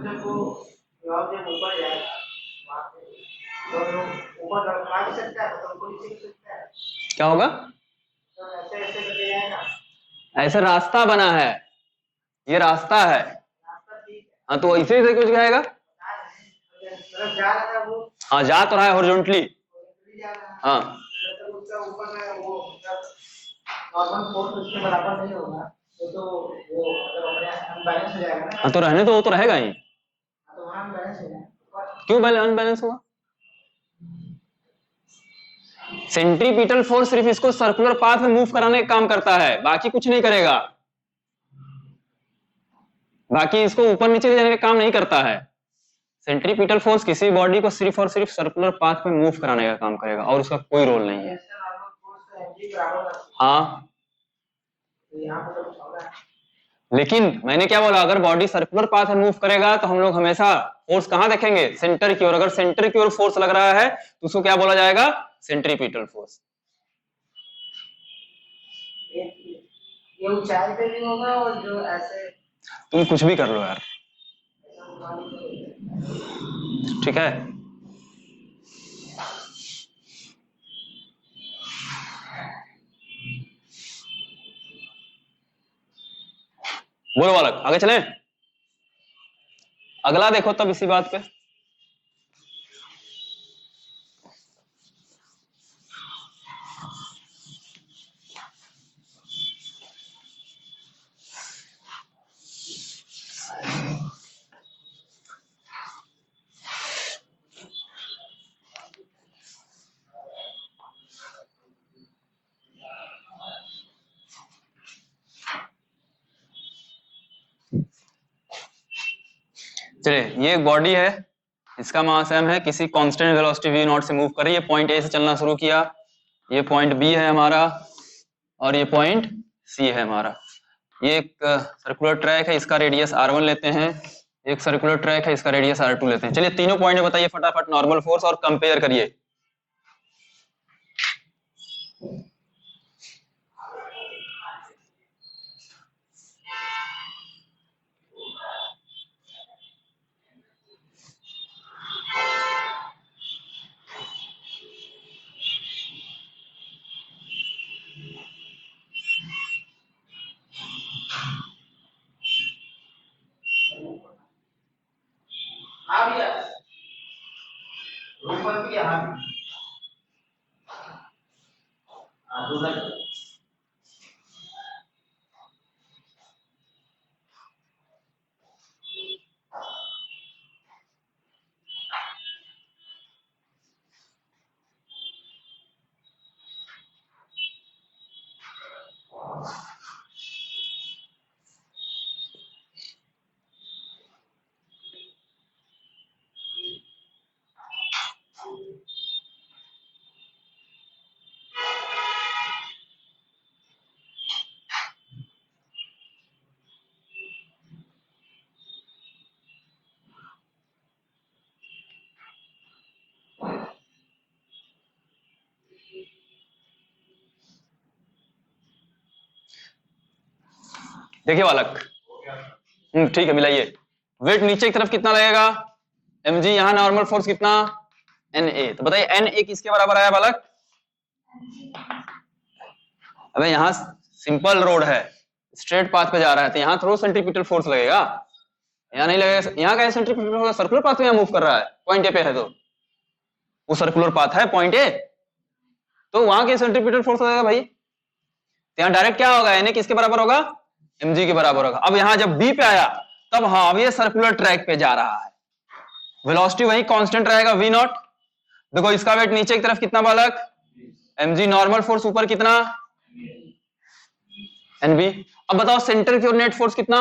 Speaker 3: जब वो जब ऊपर जाए वहाँ पे तो ऊपर लड़का भी सकता है तो उनको नीचे भी सकता है।
Speaker 1: क्या होगा?
Speaker 3: तो ऐसे ऐसे करके जाएगा।
Speaker 1: ऐसे रास्ता बना है, ये रास्ता है।
Speaker 3: रास्ता ठीक है।
Speaker 1: हाँ तो इसी से कुछ जाएगा।
Speaker 3: तरफ जा रहा है वो।
Speaker 1: हाँ जा तो रहा है हॉरिजॉन्टली।
Speaker 3: जा रहा है।
Speaker 1: हाँ
Speaker 3: तो उसका ऊपर में वो नॉर्मल फोर्स उसके बराबर नहीं होगा तो वो अगर अपने अनबैलेंस हो जाएगा ना।
Speaker 1: हाँ तो रहने दो, वो तो रहेगा ही।
Speaker 3: तो वहाँ अनबैलेंस हो जाएगा।
Speaker 1: क्यों अनबैलेंस होगा? सेंट्रीपिटल फोर्स सिर्फ इसको सर्कुलर पाथ में मूव कराने का काम करता है, बाकी कुछ नहीं करेगा। बाकी इसको ऊपर नीचे ले जाने का काम नहीं करता है। सेंट्रीपिटल फोर्स किसी बॉडी को सिर्फ और सिर्फ सर्कुलर पाथ में मूव कराने का काम करेगा और उसका कोई रोल नहीं है। हाँ लेकिन मैंने क्या बोला, अगर बॉडी सर्कुलर पाथ में मूव करेगा तो हम लोग हमेशा फोर्स कहां देखेंगे? सेंटर की ओर। अगर सेंटर की ओर फोर्स लग रहा है तो उसको क्या बोला जाएगा? Centripetal force.
Speaker 3: ये ऊंचाई पे भी होगा और जो ऐसे
Speaker 1: तुम कुछ भी कर लो यार, ठीक है। बोलो बालक, आगे चले। अगला देखो तब इसी बात पे। चलिए, ये एक बॉडी है, इसका मास m है, किसी कांस्टेंट वेलोसिटी v नॉट से मूव कर रही है। पॉइंट ए से चलना शुरू किया, ये पॉइंट बी है हमारा और ये पॉइंट सी है हमारा। ये एक सर्कुलर ट्रैक है, इसका रेडियस r1 लेते हैं। एक सर्कुलर ट्रैक है, इसका रेडियस r2 लेते हैं। चलिए तीनों पॉइंट बताइए फटाफट नॉर्मल फोर्स और कंपेयर करिए।
Speaker 3: हाँ भैया ऊपर भी यहाँ भी
Speaker 1: देखिए बालक, ठीक है, मिलाइए। वेट नीचे की तरफ कितना लगेगा? mg। यहाँ नॉर्मल फोर्स कितना? na। तो बताइए na किसके बराबर आया बालक? अबे यहाँ सिंपल रोड है, स्ट्रेट पाथ पे जा रहा है, तो यहाँ थोड़ा सेंट्रीपिटल फोर्स लगेगा, यहाँ नहीं लगेगा। यहाँ का सेंट्रीपिटल फोर्स सर्कुलर पाथ में मूव कर रहा है, पॉइंट ए पे है, तो वो सर्कुलर पाथ है पॉइंट ए, तो वहां के सेंट्रीपिटल फोर्स लगेगा भाई। तो यहाँ डायरेक्ट क्या होगा? na किसके बराबर होगा? mg के बराबर होगा। अब यहाँ जब b पे आया तब हाँ, अब ये सर्कुलर ट्रैक पे जा रहा है, वेलोसिटी वही कांस्टेंट रहेगा v नॉट। देखो इसका वेट नीचे की तरफ कितना बालक? mg। नॉर्मल फोर्स ऊपर कितना? nb। अब बताओ सेंटर की ओर नेट फोर्स कितना?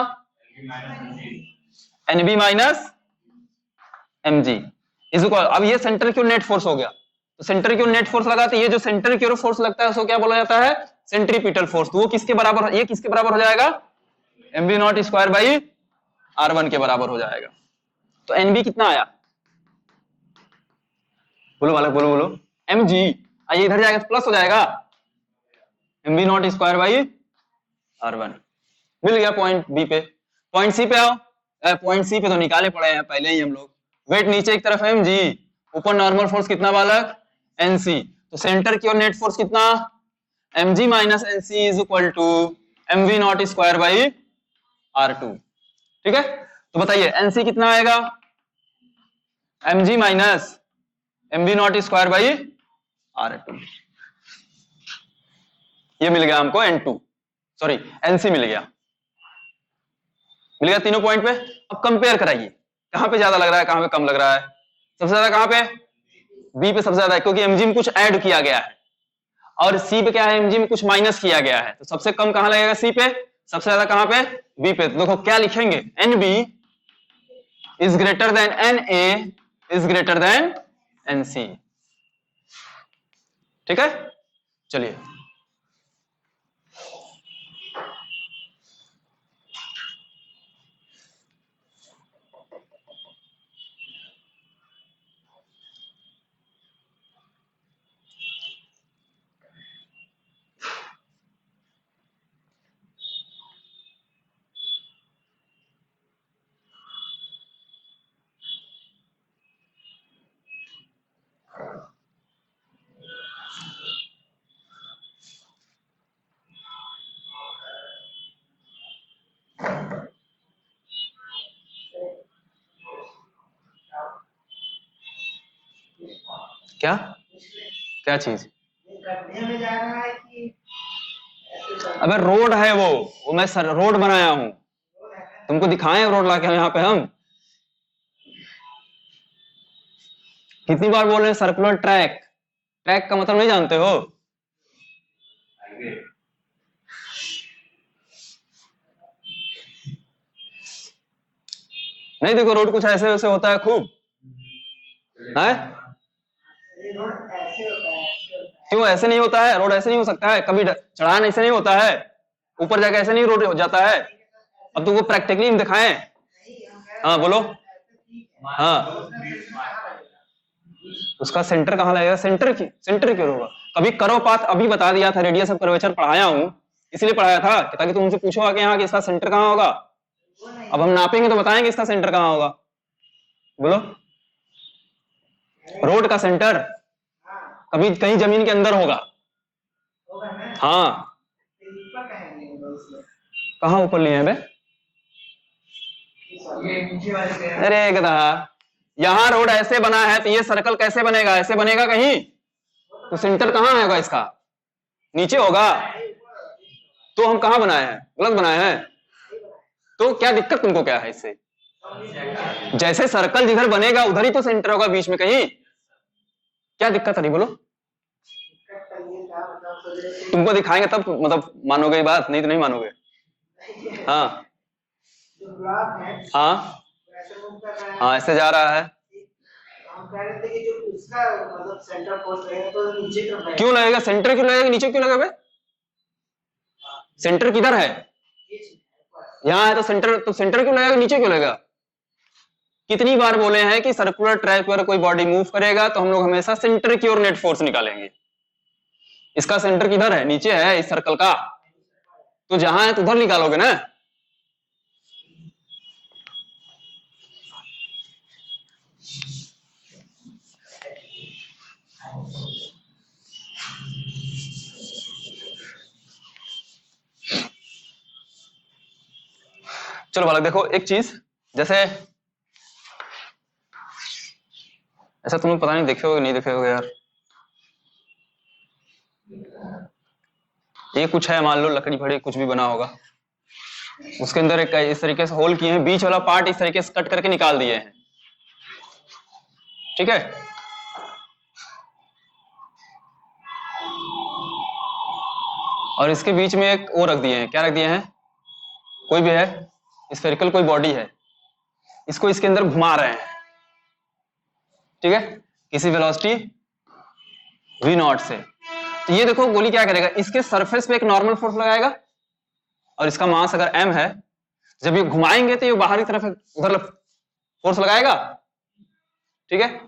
Speaker 1: nb minus mg is equal. अब ये सेंटर की ओर नेट फोर्स हो गया, तो सेंटर की ओर नेट फोर्स लगा, तो ये जो सेंटर की ओर फोर्स लगता है उसको क्या बोला जाता है? Centripetal force. तो वो किसके बराबर, ये किसके बराबर हो जाएगा? mv naught square by r1 के बराबर हो जाएगा। तो nb कितना आया? बोलो बालक, बोलो बोलो। mg आइए इधर जाएगा तो प्लस हो जाएगा, mv naught square by r1। मिल गया पॉइंट बी पे। पॉइंट सी पे आओ, पॉइंट सी पे तो निकाले पड़े हैं पहले ही हम लोग। वेट नीचे एक तरफ mg, ऊपर नॉर्मल फोर्स कितना बालक, nc। तो सेंटर की ओर नेट फोर्स कितना, mg minus nc is equal to mv naught square by r2। ठीक है, तो बताइए nc कितना आएगा, mg minus mv naught square by r2। ये मिल गया हमको n2, सॉरी nc मिल गया तीनों पॉइंट पे। अब कंपेयर कराइए, कहां पे ज्यादा लग रहा है, कहां पे कम लग रहा है। सबसे ज्यादा कहां पे, बी पे सबसे ज्यादा है, क्योंकि mg में कुछ ऐड किया गया है, और सी पे क्या है, mg में कुछ माइनस किया गया है। तो सबसे कम कहां लगेगा, सी पे, सबसे ज्यादा कहां पे, बी पे। तो देखो क्या लिखेंगे, nb is greater than na is greater than nc। ठीक है, चलिए क्या क्या चीज,
Speaker 3: गड्ढे में जा रहा है कि
Speaker 1: अबे रोड है वो मैं रोड बनाया हूं, तुमको दिखाएं रोड लाके यहाँ पे हम। कितनी बार बोल रहे हैं सर्कुलर ट्रैक, ट्रैक का मतलब नहीं जानते हो, नहीं देखो रोड कुछ ऐसे वैसे होता है खूब है,
Speaker 3: रोड ऐसे होता है,
Speaker 1: क्यों ऐसे नहीं होता है, रोड ऐसे नहीं हो सकता है, कभी चढ़ान ऐसे नहीं होता है, ऊपर जाके ऐसे नहीं रोड हो जाता है। अब तुमको प्रैक्टिकली हम दिखाएं, हाँ बोलो, हाँ उसका सेंटर कहाँ लगेगा, सेंटर क्यों होगा, कभी करो पाथ अभी बता दिया था, रेडियस ऑफ कर्वेचर पढ़ाया हूं, इसलिए पढ़ाया था ताकि तुमसे पूछो आगे यहाँ कि इसका सेंटर कहाँ होगा। अब हम नापेंगे तो बताएंगे इसका सेंटर कहाँ होगा, बोलो। रोड का सेंटर कभी कहीं जमीन के अंदर होगा,
Speaker 3: होगा ना,
Speaker 1: हाँ
Speaker 3: ऊपर कहेंगे
Speaker 1: कहाँ ऊपर लिए हैं बे,
Speaker 3: ये नीचे वाले पे है।
Speaker 1: अरे गधा, यहाँ रोड ऐसे बना है तो ये सर्कल कैसे बनेगा, ऐसे बनेगा कहीं, तो सेंटर कहाँ होगा इसका, नीचे होगा, तो हम कहाँ बनाए हैं, गलत बनाए हैं, तो क्या दिक्कत तुमको क्या है इससे, जैसे सर्कल जिधर बनेगा उधर ही तो सेंटर होगा बीच में कहीं, क्या दिक्कत है बोलो, तुमको दिखाएंगे तब मतलब मानोगे ये बात, नहीं तो नहीं मानोगे। हाँ
Speaker 3: जो ब्लॉक है
Speaker 1: हाँ
Speaker 3: वैसे मूव कर रहा है,
Speaker 1: हाँ ऐसे जा रहा है,
Speaker 3: हम कह रहे थे कि जो उसका मतलब सेंटर फोर्स रहेगा तो नीचे की तरफ रहेगा।
Speaker 1: क्यों लगेगा, सेंटर क्यों लगेगा, नीचे क्यों लगेगा बे, सेंटर किधर है,
Speaker 3: ये चीज है।
Speaker 1: यहाँ है तो सेंटर क्यों लगेगा, नीचे क्यों लगेगा। कितनी बार बोले हैं कि सर्कुलर ट्रैक पर कोई बॉडी मूव करेगा तो हम लोग हमेशा सेंटर की ओर नेट फोर्स निकालेंगे, इसका सेंटर किधर है, नीचे है इस सर्कल का, तो जहां है तो उधर निकालोगे ना। चलो बालक देखो एक चीज, जैसे ऐसा तुम्हें पता नहीं देखे होगे नहीं देखे होगे यार, ये कुछ है मान लो लकड़ी फड़ी कुछ भी बना होगा, उसके अंदर एक इस तरीके से होल किए हैं, बीच वाला पार्ट इस तरीके से कट करके निकाल दिए हैं, ठीक है। और इसके बीच में एक वो रख दिए हैं, क्या रख दिए हैं, कोई भी है स्फेरिकल कोई बॉडी है, इसको इसके अंदर घुमा रहे हैं, ठीक है, किसी वेलोसिटी v नॉट से। तो ये देखो गोली क्या करेगा, इसके सरफेस पे एक नॉर्मल फोर्स लगाएगा, और इसका मास अगर m है, जब ये घुमाएंगे तो ये बाहरी तरफ उधर फोर्स लगाएगा, ठीक है।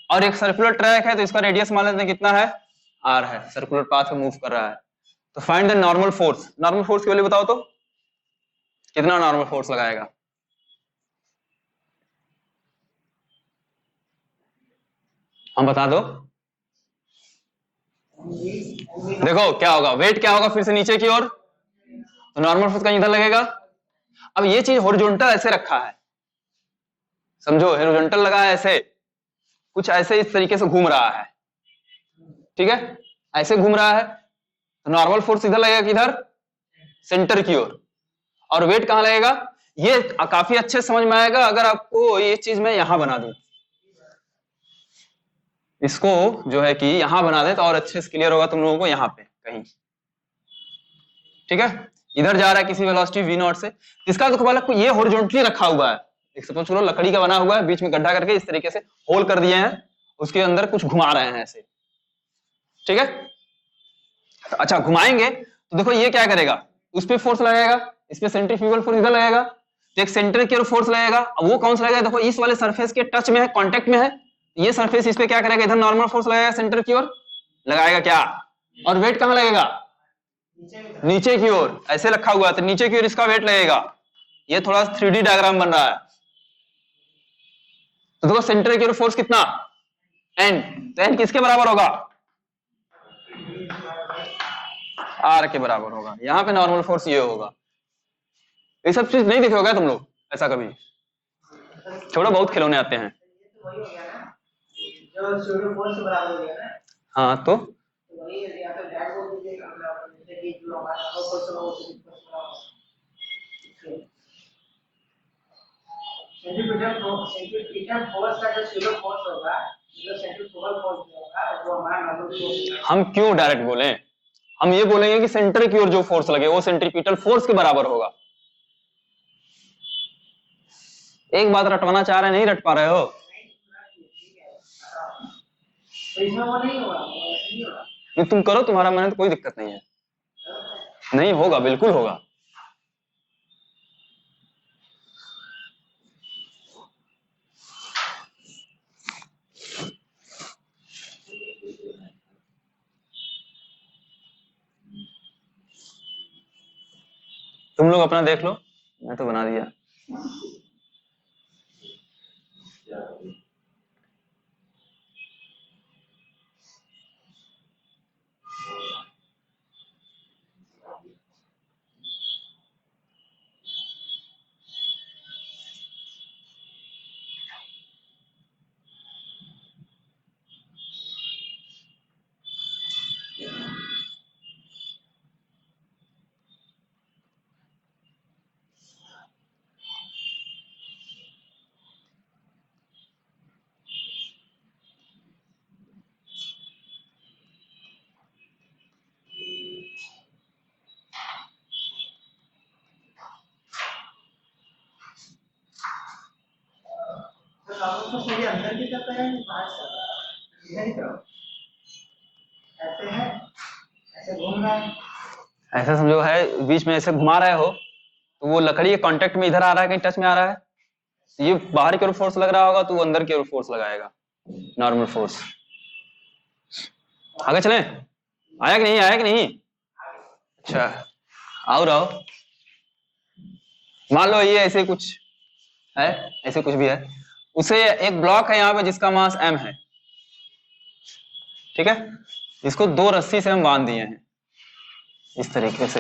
Speaker 1: और एक सर्कुलर ट्रैक है तो इसका रेडियस मान लेते हैं कितना है, r है, सर्कुलर पाथ में मूव कर रहा है। तो find the normal force, normal force की वैल्यू बताओ तो, कितना नॉर्मल फोर्स लगाएगा, हम बता दो। देखो क्या होगा, वेट क्या होगा फिर से नीचे की ओर, तो नॉर्मल फोर्स कहीं इधर लगेगा। अब ये चीज हॉरिजॉन्टल ऐसे रखा है, समझो हॉरिजॉन्टल लगा है ऐसे, कुछ ऐसे इस तरीके से घूम रहा है, ठीक है, ऐसे घूम रहा है, तो नॉर्मल फोर्स इधर लगेगा किधर, सेंटर की ओर। और वेट कहां लगेगा, ये काफी अच्छे समझ में आएगा अगर आपको ये चीज मैं यहां बना दूं, इसको जो है कि यहां बना दे तो और अच्छे से क्लियर होगा तुम लोगों को, यहां पे कहीं, ठीक है। इधर जा रहा है किसी वेलोसिटी v नॉट से, इसका देखो वाला ये हॉरिजॉन्टली रखा हुआ है, एक सपोज करो लकड़ी का बना हुआ है, बीच में गड्ढा करके इस तरीके से होल कर दिए हैं, उसके अंदर कुछ घुमा रहे हैं ऐसे, ठीक है। तो अच्छा घुमाएंगे तो देखो ये क्या करेगा, उस पर फोर्स लगाएगा, इस पे सेंट्रीफ्यूगल फोर्स इधर लगेगा, तो एक सेंटर की ओर फोर्स लगेगा। अब वो कौन सा लगेगा, देखो इस वाले सरफेस के टच में है, कांटेक्ट में है, ये सरफेस इस पे क्या करेगा, इधर नॉर्मल फोर्स लगाएगा, सेंटर की ओर लगाएगा क्या, और वेट कहां लगेगा, नीचे की ओर, ऐसे रखा हुआ है तो नीचे की ओर इसका वेट लगेगा। ये थोड़ा 3D डायग्राम बन रहा है, तो देखो सेंटर की ओर फोर्स कितना, एन, तो एन किसके बराबर होगा, आर के बराबर होगा। यहां पे नॉर्मल फोर्स ये होगा। ये सब चीज नहीं देखे होगा तुम लोग ऐसा कभी, थोड़ा बहुत खिलौने आते हैं।
Speaker 3: वही हो गया ना, जो सूर्य फोर्स से बराबर हो गया ना।
Speaker 1: हाँ तो
Speaker 3: वही है, या फिर डैड बोल दीजिए मतलब जैसे कि जो हमारा नो फोर्स हो वो फोर्स बराबर सेंट्रीपिटल फोर्स का जो सूर्य फोर्स होगा, जो सेंट्रीफ्यूगल फोर्स होगा वो हमारा नॉर्मल फोर्स।
Speaker 1: हम क्यों डायरेक्ट बोले, हम ये बोलेंगे कि सेंटर की ओर जो फोर्स लगे वो सेंट्रीपिटल फोर्स के बराबर होगा। एक बात रटवाना चाह रहे, नहीं रट पा रहे हो,
Speaker 3: तो इसमें वो नहीं होगा, नहीं होगा।
Speaker 1: ये तुम करो, तुम्हारा मन है तो कोई दिक्कत नहीं है, नहीं होगा, बिल्कुल होगा। तुम लोग अपना देख लो, मैं तो बना दिया।
Speaker 3: तो नॉर्मल फोर्स मेरे अंदर की तरफ है या बाहर से, इधर की तरफ ऐसे है, ऐसे घूम रहा है,
Speaker 1: ऐसा समझो है बीच में ऐसे घुमा रहे हो तो वो लकड़ी के कांटेक्ट में इधर आ रहा है, कहीं टच में आ रहा है, तो ये बाहर की ओर फोर्स लग रहा होगा तो वो अंदर की ओर फोर्स लगाएगा, नॉर्मल फोर्स। आगे चलें, आया कि नहीं, आया कि नहीं, अच्छा आओ रहो। मान लो ये ऐसे कुछ है, ऐसे कुछ भी है, उसे एक ब्लॉक है यहाँ पे जिसका मास m है, ठीक है, इसको दो रस्सी से हम बांध दिए हैं इस तरीके से,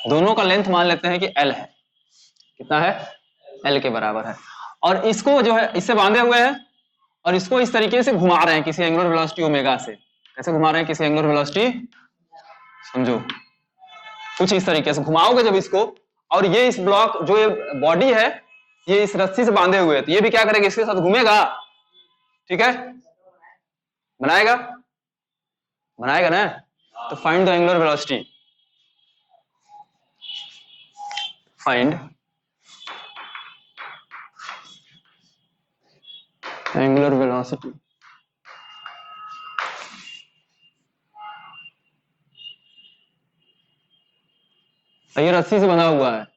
Speaker 1: दोनों का लेंथ मान लेते हैं कि l है, कितना है, l के बराबर है, और इसको जो है इससे बांधे हुए हैं और इसको इस तरीके से घुमा रहे हैं किसी एंगुलर वेलोसिटी ओमेगा से। कैसे घुमा रहे हैं, किसी एंगुलर वेलोसिटी, समझो कुछ इस तरीके से घुमाओगे जब इसको, और ये इस ब्लॉक जो ये बॉडी है ये इस रस्सी से बांधे हुए हैं, तो ये भी क्या करेगा, इसके साथ घूमेगा, ठीक है, बनाएगा, बनाएगा ना। तो find the angular velocity, find angular velocity. ये रस्सी से बंधा हुआ है,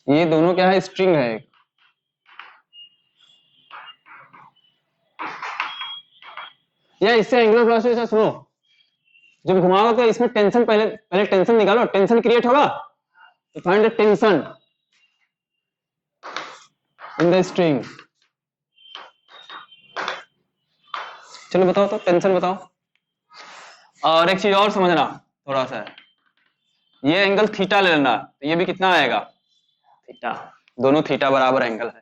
Speaker 1: ये दोनों क्या है, स्ट्रिंग है एक, या इससे एंगुलर वेलोसिटी से सुनो, जब घुमाओगे तो इसमें टेंशन, पहले टेंशन निकालो, टेंशन क्रिएट होगा तो find the tension, in the string. चलो बताओ तो टेंशन बताओ। और एक चीज और समझना थोड़ा सा, ये एंगल थीटा ले लेना, तो ये भी कितना आएगा थीटा, दोनों थीटा बराबर एंगल है।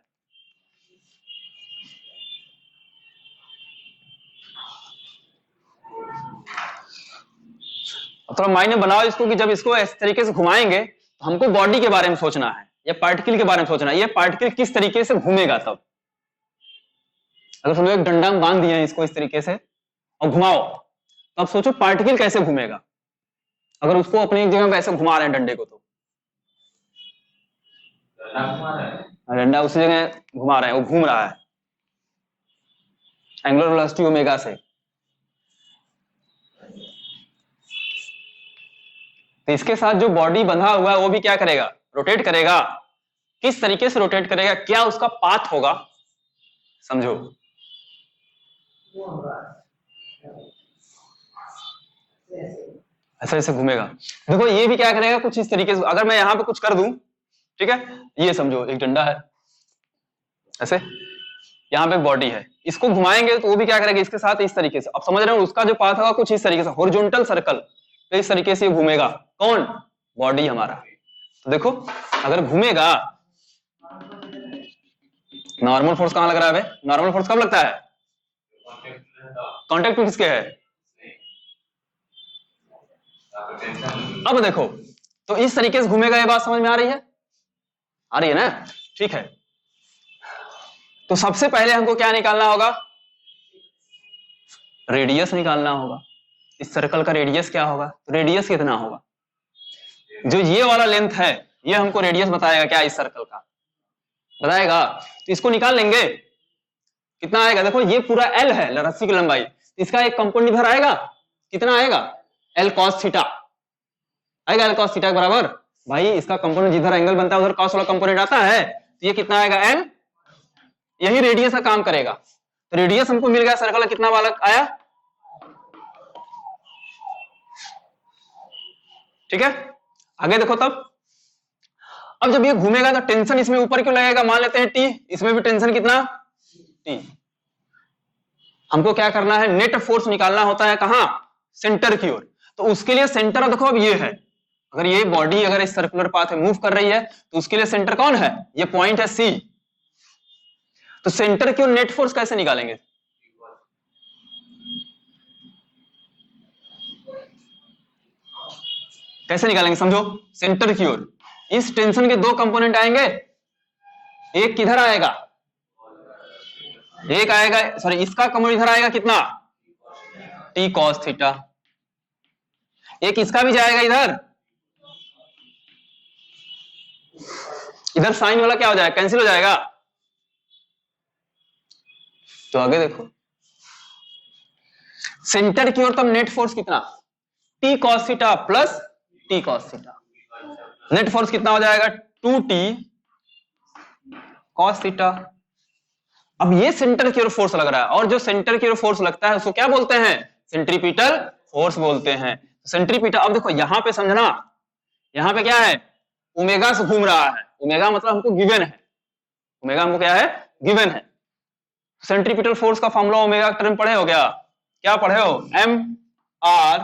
Speaker 1: थोड़ा माइंड में बनाओ इसको कि जब इसको इस तरीके से घुमाएंगे तो हमको बॉडी के बारे में सोचना है या पार्टिकल के बारे में सोचना है, ये पार्टिकल किस तरीके से घूमेगा। तब अगर समझो एक डंडा में बांध दिया है इसको इस तरीके से और घुमाओ, तो अब सोचो पार्टिकल कैसे घूमेगा अगर उसको अपनी एक जगह वैसे घुमा रहे हैं डंडे को। तो डंडा उसी जगह घुमा रहे हैं, वो घूम रहा है एंगुलर वेलोसिटी ओमेगा से। तो इसके साथ जो बॉडी बंधा हुआ है वो भी क्या करेगा, रोटेट करेगा। किस तरीके से रोटेट करेगा, क्या उसका पाथ होगा, समझो। ऐसे ऐसे घूमेगा। देखो ये भी क्या करेगा कुछ इस तरीके से, अगर मैं यहां पे कुछ कर दूं, ठीक है, ये समझो एक डंडा है ऐसे, यहाँ पे बॉडी है, इसको घुमाएंगे तो वो भी क्या करेगा इसके साथ इस तरीके से। अब समझ रहे हो उसका जो पाथ होगा कुछ इस तरीके से, हॉरिजॉन्टल सर्कल, तो इस तरीके से घूमेगा। कौन, बॉडी हमारा। तो देखो अगर घूमेगा, नॉर्मल फोर्स कहां लग रहा है, नॉर्मल फोर्स कब लगता है, कांटेक्ट किसके है। अब देखो तो इस तरीके से घूमेगा, ये बात समझ में आ रही है, आ रही है ना, ठीक है। तो सबसे पहले हमको क्या निकालना होगा, रेडियस निकालना होगा। इस सर्कल का रेडियस क्या होगा, तो रेडियस कितना होगा, जो ये वाला लेंथ है ये हमको रेडियस बताएगा क्या, इस सर्कल का बताएगा। तो इसको निकाल लेंगे, कितना आएगा, देखो ये पूरा एल है रस्सी की लंबाई, इसका एक कंपोनेंट इधर आएगा, कितना आएगा, एल कॉस थीटा आएगा, एल कॉस थीटा के बराबर। भाई इसका कंपोनेंट जिधर एंगल बनता है उधर कॉस वाला कंपोनेंट आता है, तो ये कितना आएगा एल, यही रेडियस का काम करेगा। तो रेडियस हमको मिल गया सर्कल कितना वाला आया, ठीक है। आगे देखो तब, अब जब ये घूमेगा तो टेंशन इसमें ऊपर क्यों लगेगा, मान लेते हैं टी, इसमें भी टेंशन कितना टी। हमको क्या करना है, नेट फोर्स निकालना होता है कहां, सेंटर की ओर। तो उसके लिए सेंटर देखो अब ये है, अगर ये बॉडी अगर इस सर्कुलर पाथ में मूव कर रही है तो उसके लिए सेंटर कौन है, ये पॉइंट है सी। तो सेंटर की ओर नेट फोर्स कैसे निकालेंगे, कैसे निकालेंगे समझो, सेंटर की ओर इस टेंशन के दो कंपोनेंट आएंगे, एक किधर आएगा, एक आएगा सॉरी इसका कंपोनेंट इधर आएगा कितना, टी कॉस थीटा, एक इसका भी जाएगा इधर, इधर साइन वाला क्या हो जाएगा, कैंसिल हो जाएगा। तो आगे देखो सेंटर की ओर तब नेट फोर्स कितना, T cos theta plus T cos theta, net force कितना हो जाएगा 2t कॉस थीटा। अब ये सेंटर की ओर फोर्स लग रहा है, और जो सेंटर की ओर फोर्स लगता है उसको क्या बोलते हैं, सेंट्रीपिटल फोर्स बोलते हैं। सेंट्रीपिटल, अब देखो यहां पे समझना, यहां पे क्या है, ओमेगा से घूम रहा है, ओमेगा मतलब हमको गिवन है, ओमेगा हमको क्या है गिवन है। सेंट्रीपिटल फोर्स का फॉर्मूला ओमेगा टर्म पढ़े हो क्या पढ़े हो, एम आर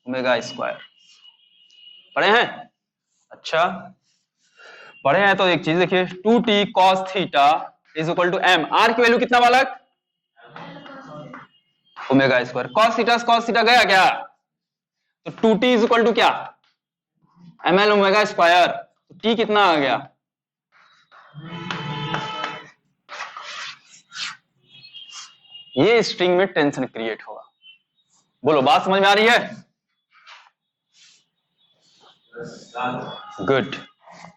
Speaker 1: ओमेगा स्क्वायर पढ़े हैं, अच्छा पढ़े हैं। तो एक चीज देखिए 2t cos theta is equal to m, r की वैल्यू कितना बालक, ओमेगा स्क्वायर, cos थीटा गया क्या, तो 2t इज इक्वल टू क्या, ml ओमेगा स्क्वायर, तो t कितना आ गया, ये स्ट्रिंग में टेंशन क्रिएट होगा। बोलो बात समझ में आ रही है, गुड।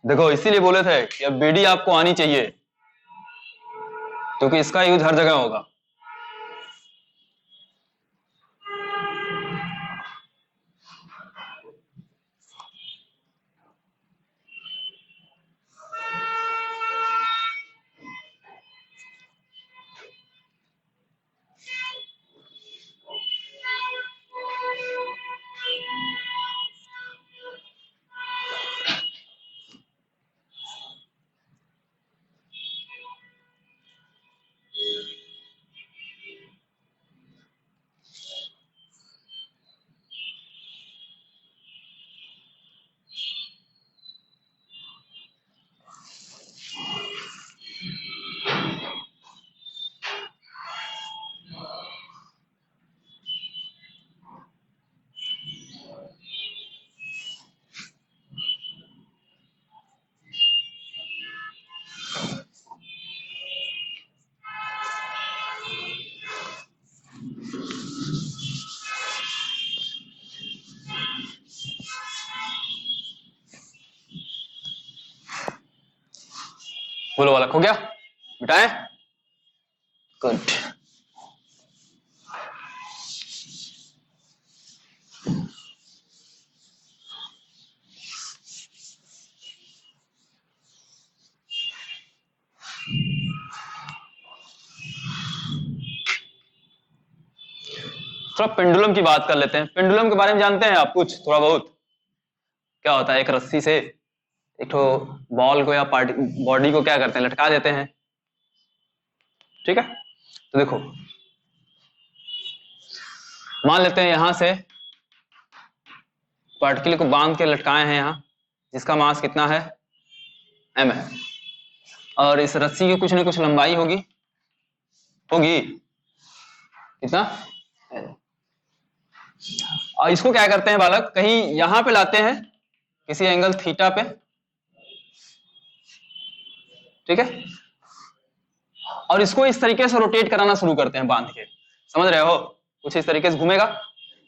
Speaker 1: देखो इसीलिए बोले थे कि अब बीडी आपको आनी चाहिए, क्योंकि इसका यूज हर जगह होगा। बोलो बालक, हो गया? मिटाएं? गुड। थोड़ा पेंडुलम की बात कर लेते हैं। पेंडुलम के बारे में जानते हैं आप कुछ थोड़ा बहुत? क्या होता है, एक रस्सी से एक तो बॉल को या बॉडी को क्या करते हैं, लटका देते हैं, ठीक है? तो देखो, मान लेते हैं यहां से पार्टिकल को बांध के लटकाए हैं यहां, जिसका मास कितना है, m है, और इस रस्सी की कुछ न कुछ लंबाई होगी कितना, और इसको क्या करते हैं बालक, कहीं यहां पे लाते हैं किसी एंगल थीटा पे, ठीक है, और इसको इस तरीके से रोटेट कराना शुरू करते हैं बांध के, समझ रहे हो? कुछ इस तरीके से घूमेगा।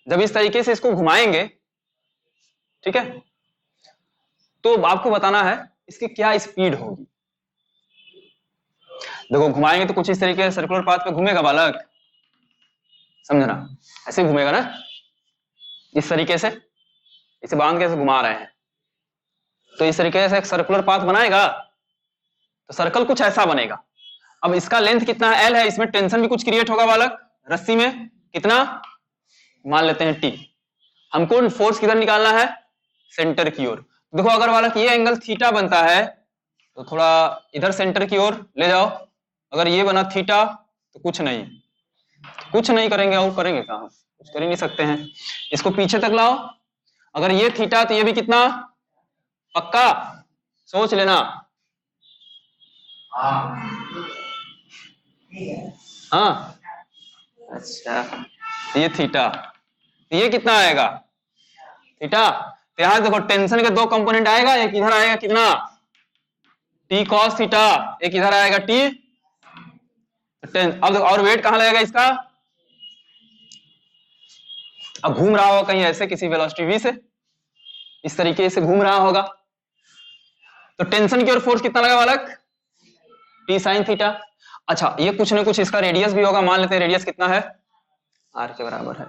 Speaker 1: जब इस तरीके से इसको घुमाएंगे, ठीक है, तो आपको बताना है इसकी क्या स्पीड होगी। देखो घुमाएंगे तो कुछ इस तरीके से सर्कुलर पाथ पे घूमेगा बालक, समझना, ऐसे घूमेगा ना, इस तरीके से, इसे बांध के घुमा रहे हैं, तो इस तरीके से एक सर्कुलर पाथ बनाएगा, तो सर्कल कुछ ऐसा बनेगा। अब इसका लेंथ कितना है, L है, इसमें टेंशन भी कुछ क्रिएट होगा बालक, रस्सी में कितना, मान लेते हैं T। हमको फोर्स किधर निकालना है, सेंटर की ओर। देखो अगर बालक ये एंगल थीटा बनता है तो थोड़ा इधर सेंटर की ओर ले जाओ, अगर ये बना थीटा तो कुछ नहीं करेंगे, और करेंगे कहाँ, कुछ कर ही नहीं सकते हैं। इसको पीछे तक लाओ, अगर ये थीटा तो ये भी कितना, पक्का सोच लेना। हाँ अच्छा, ये थीटा, ये कितना आएगा, थीटा। तो यहां देखो टेंशन के दो कंपोनेंट आएगा, एक इधर आएगा कितना, टी कॉस थीटा, एक इधर आएगा टी। अब और वेट कहां लगेगा इसका, अब घूम रहा होगा कहीं ऐसे किसी वेलोसिटी v से, इस तरीके से घूम रहा होगा, तो टेंशन की ओर फोर्स कितना लगा बालक, टी साइन थीटा। अच्छा ये कुछ ना कुछ इसका रेडियस भी होगा, मान लेते हैं रेडियस कितना है, r के बराबर है,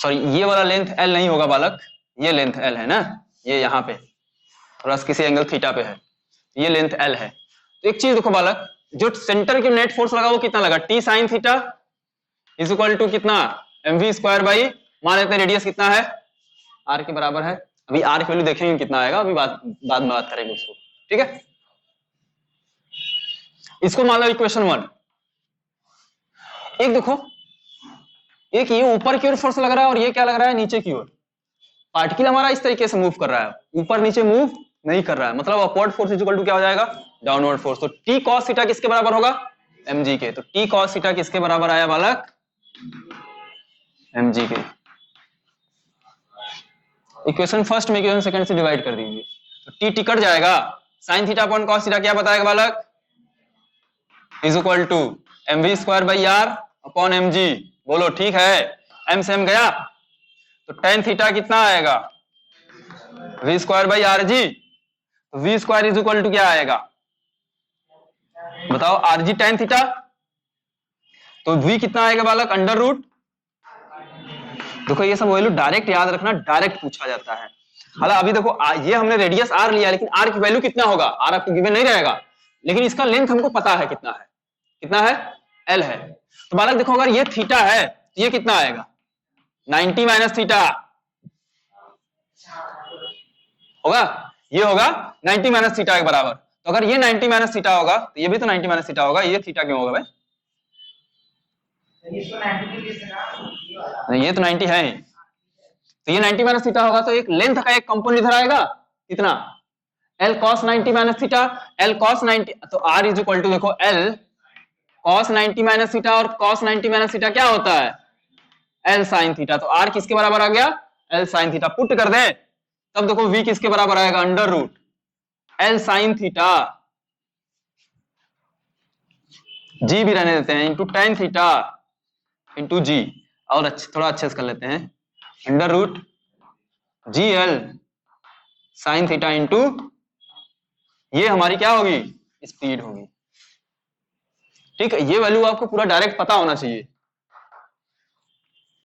Speaker 1: सॉरी ये वाला लेंथ L नहीं होगा बालक, ये लेंथ L है ना, ये यहाँ पे और किसी एंगल थीटा पे है, ये लेंथ L है। तो एक चीज देखो बालक, जो सेंटर की नेट फोर्स लगा वो कितना लगा, t sine theta is equal to कितना, mv स्क्वायर बाई, मान लेते हैं रेडियस कितना है, r के बराबर है। अभी r की वैल्यू देखेंगे कितना आएगा, अभी बाद में बात करेंगे उसको, ठीक है। इसको मान लो इक्वेशन 1। एक देखो, एक ये ऊपर की ओर फोर्स लग रहा है और ये क्या लग रहा है, नीचे की ओर। पार्टिकल हमारा इस तरीके से मूव कर रहा है, ऊपर नीचे मूव नहीं कर रहा है, मतलब upward force is equal to क्या हो जाएगा, डाउनवर्ड फोर्स। तो टी कॉस थीटा किसके बराबर होगा, mg के। तो टी कॉस थीटा किसके बराबर आया बालक, mg के। इक्वेशन फर्स्ट में इक्वेशन सेकंड से डिवाइड कर दीजिए, तो टी कट जाएगा, sine theta upon cos theta क्या बताएगा बालक, is equal to mv square by r upon mg। बोलो ठीक है, m से m गया, तो tan थीटा कितना आएगा, v square by r g. तो v square is equal to क्या आएगा, बताओ, आर जी tan थीटा। तो v कितना आएगा बालक, अंडर रूट। देखो ये सब वैल्यू डायरेक्ट याद रखना, डायरेक्ट पूछा जाता है। हालांकि अभी देखो ये हमने रेडियस r लिया, लेकिन r की वैल्यू कितना होगा, r आपको गिवन नहीं रहेगा, लेकिन इसका लेंथ हमको पता है कितना है, कितना है, l है। तो बालक देखो अगर ये थीटा है तो ये कितना आएगा, 90 माइनस थीटा होगा, ये होगा 90 माइनस थीटा के बराबर। तो अगर ये 90 माइनस थीटा होगा तो ये भी तो 90 माइनस थीटा होगा, ये थीटा क्यों होगा भाई, ये तो 90 है ही, तो ये 90 माइनस थीटा होगा, तो एक लेंथ का एक कंपोनेंट इधर आएगा कितना, L cos 90 minus theta, L cos 90, तो R इज इक्वल टू देखो L cos 90 माइनस थीटा, और cos 90 माइनस थीटा क्या होता है, L sin थीटा। तो R किसके बराबर आ गया, L sin थीटा। पुट कर दे, तब देखो V किसके बराबर आएगा, under root L sin theta, G भी रहने देते हैं, into tan theta into G, और थोड़ा अच्छे से कर लेते हैं, under root GL sin theta into, ये हमारी क्या होगी स्पीड होगी। ठीक है, ये वैल्यू आपको पूरा डायरेक्ट पता होना चाहिए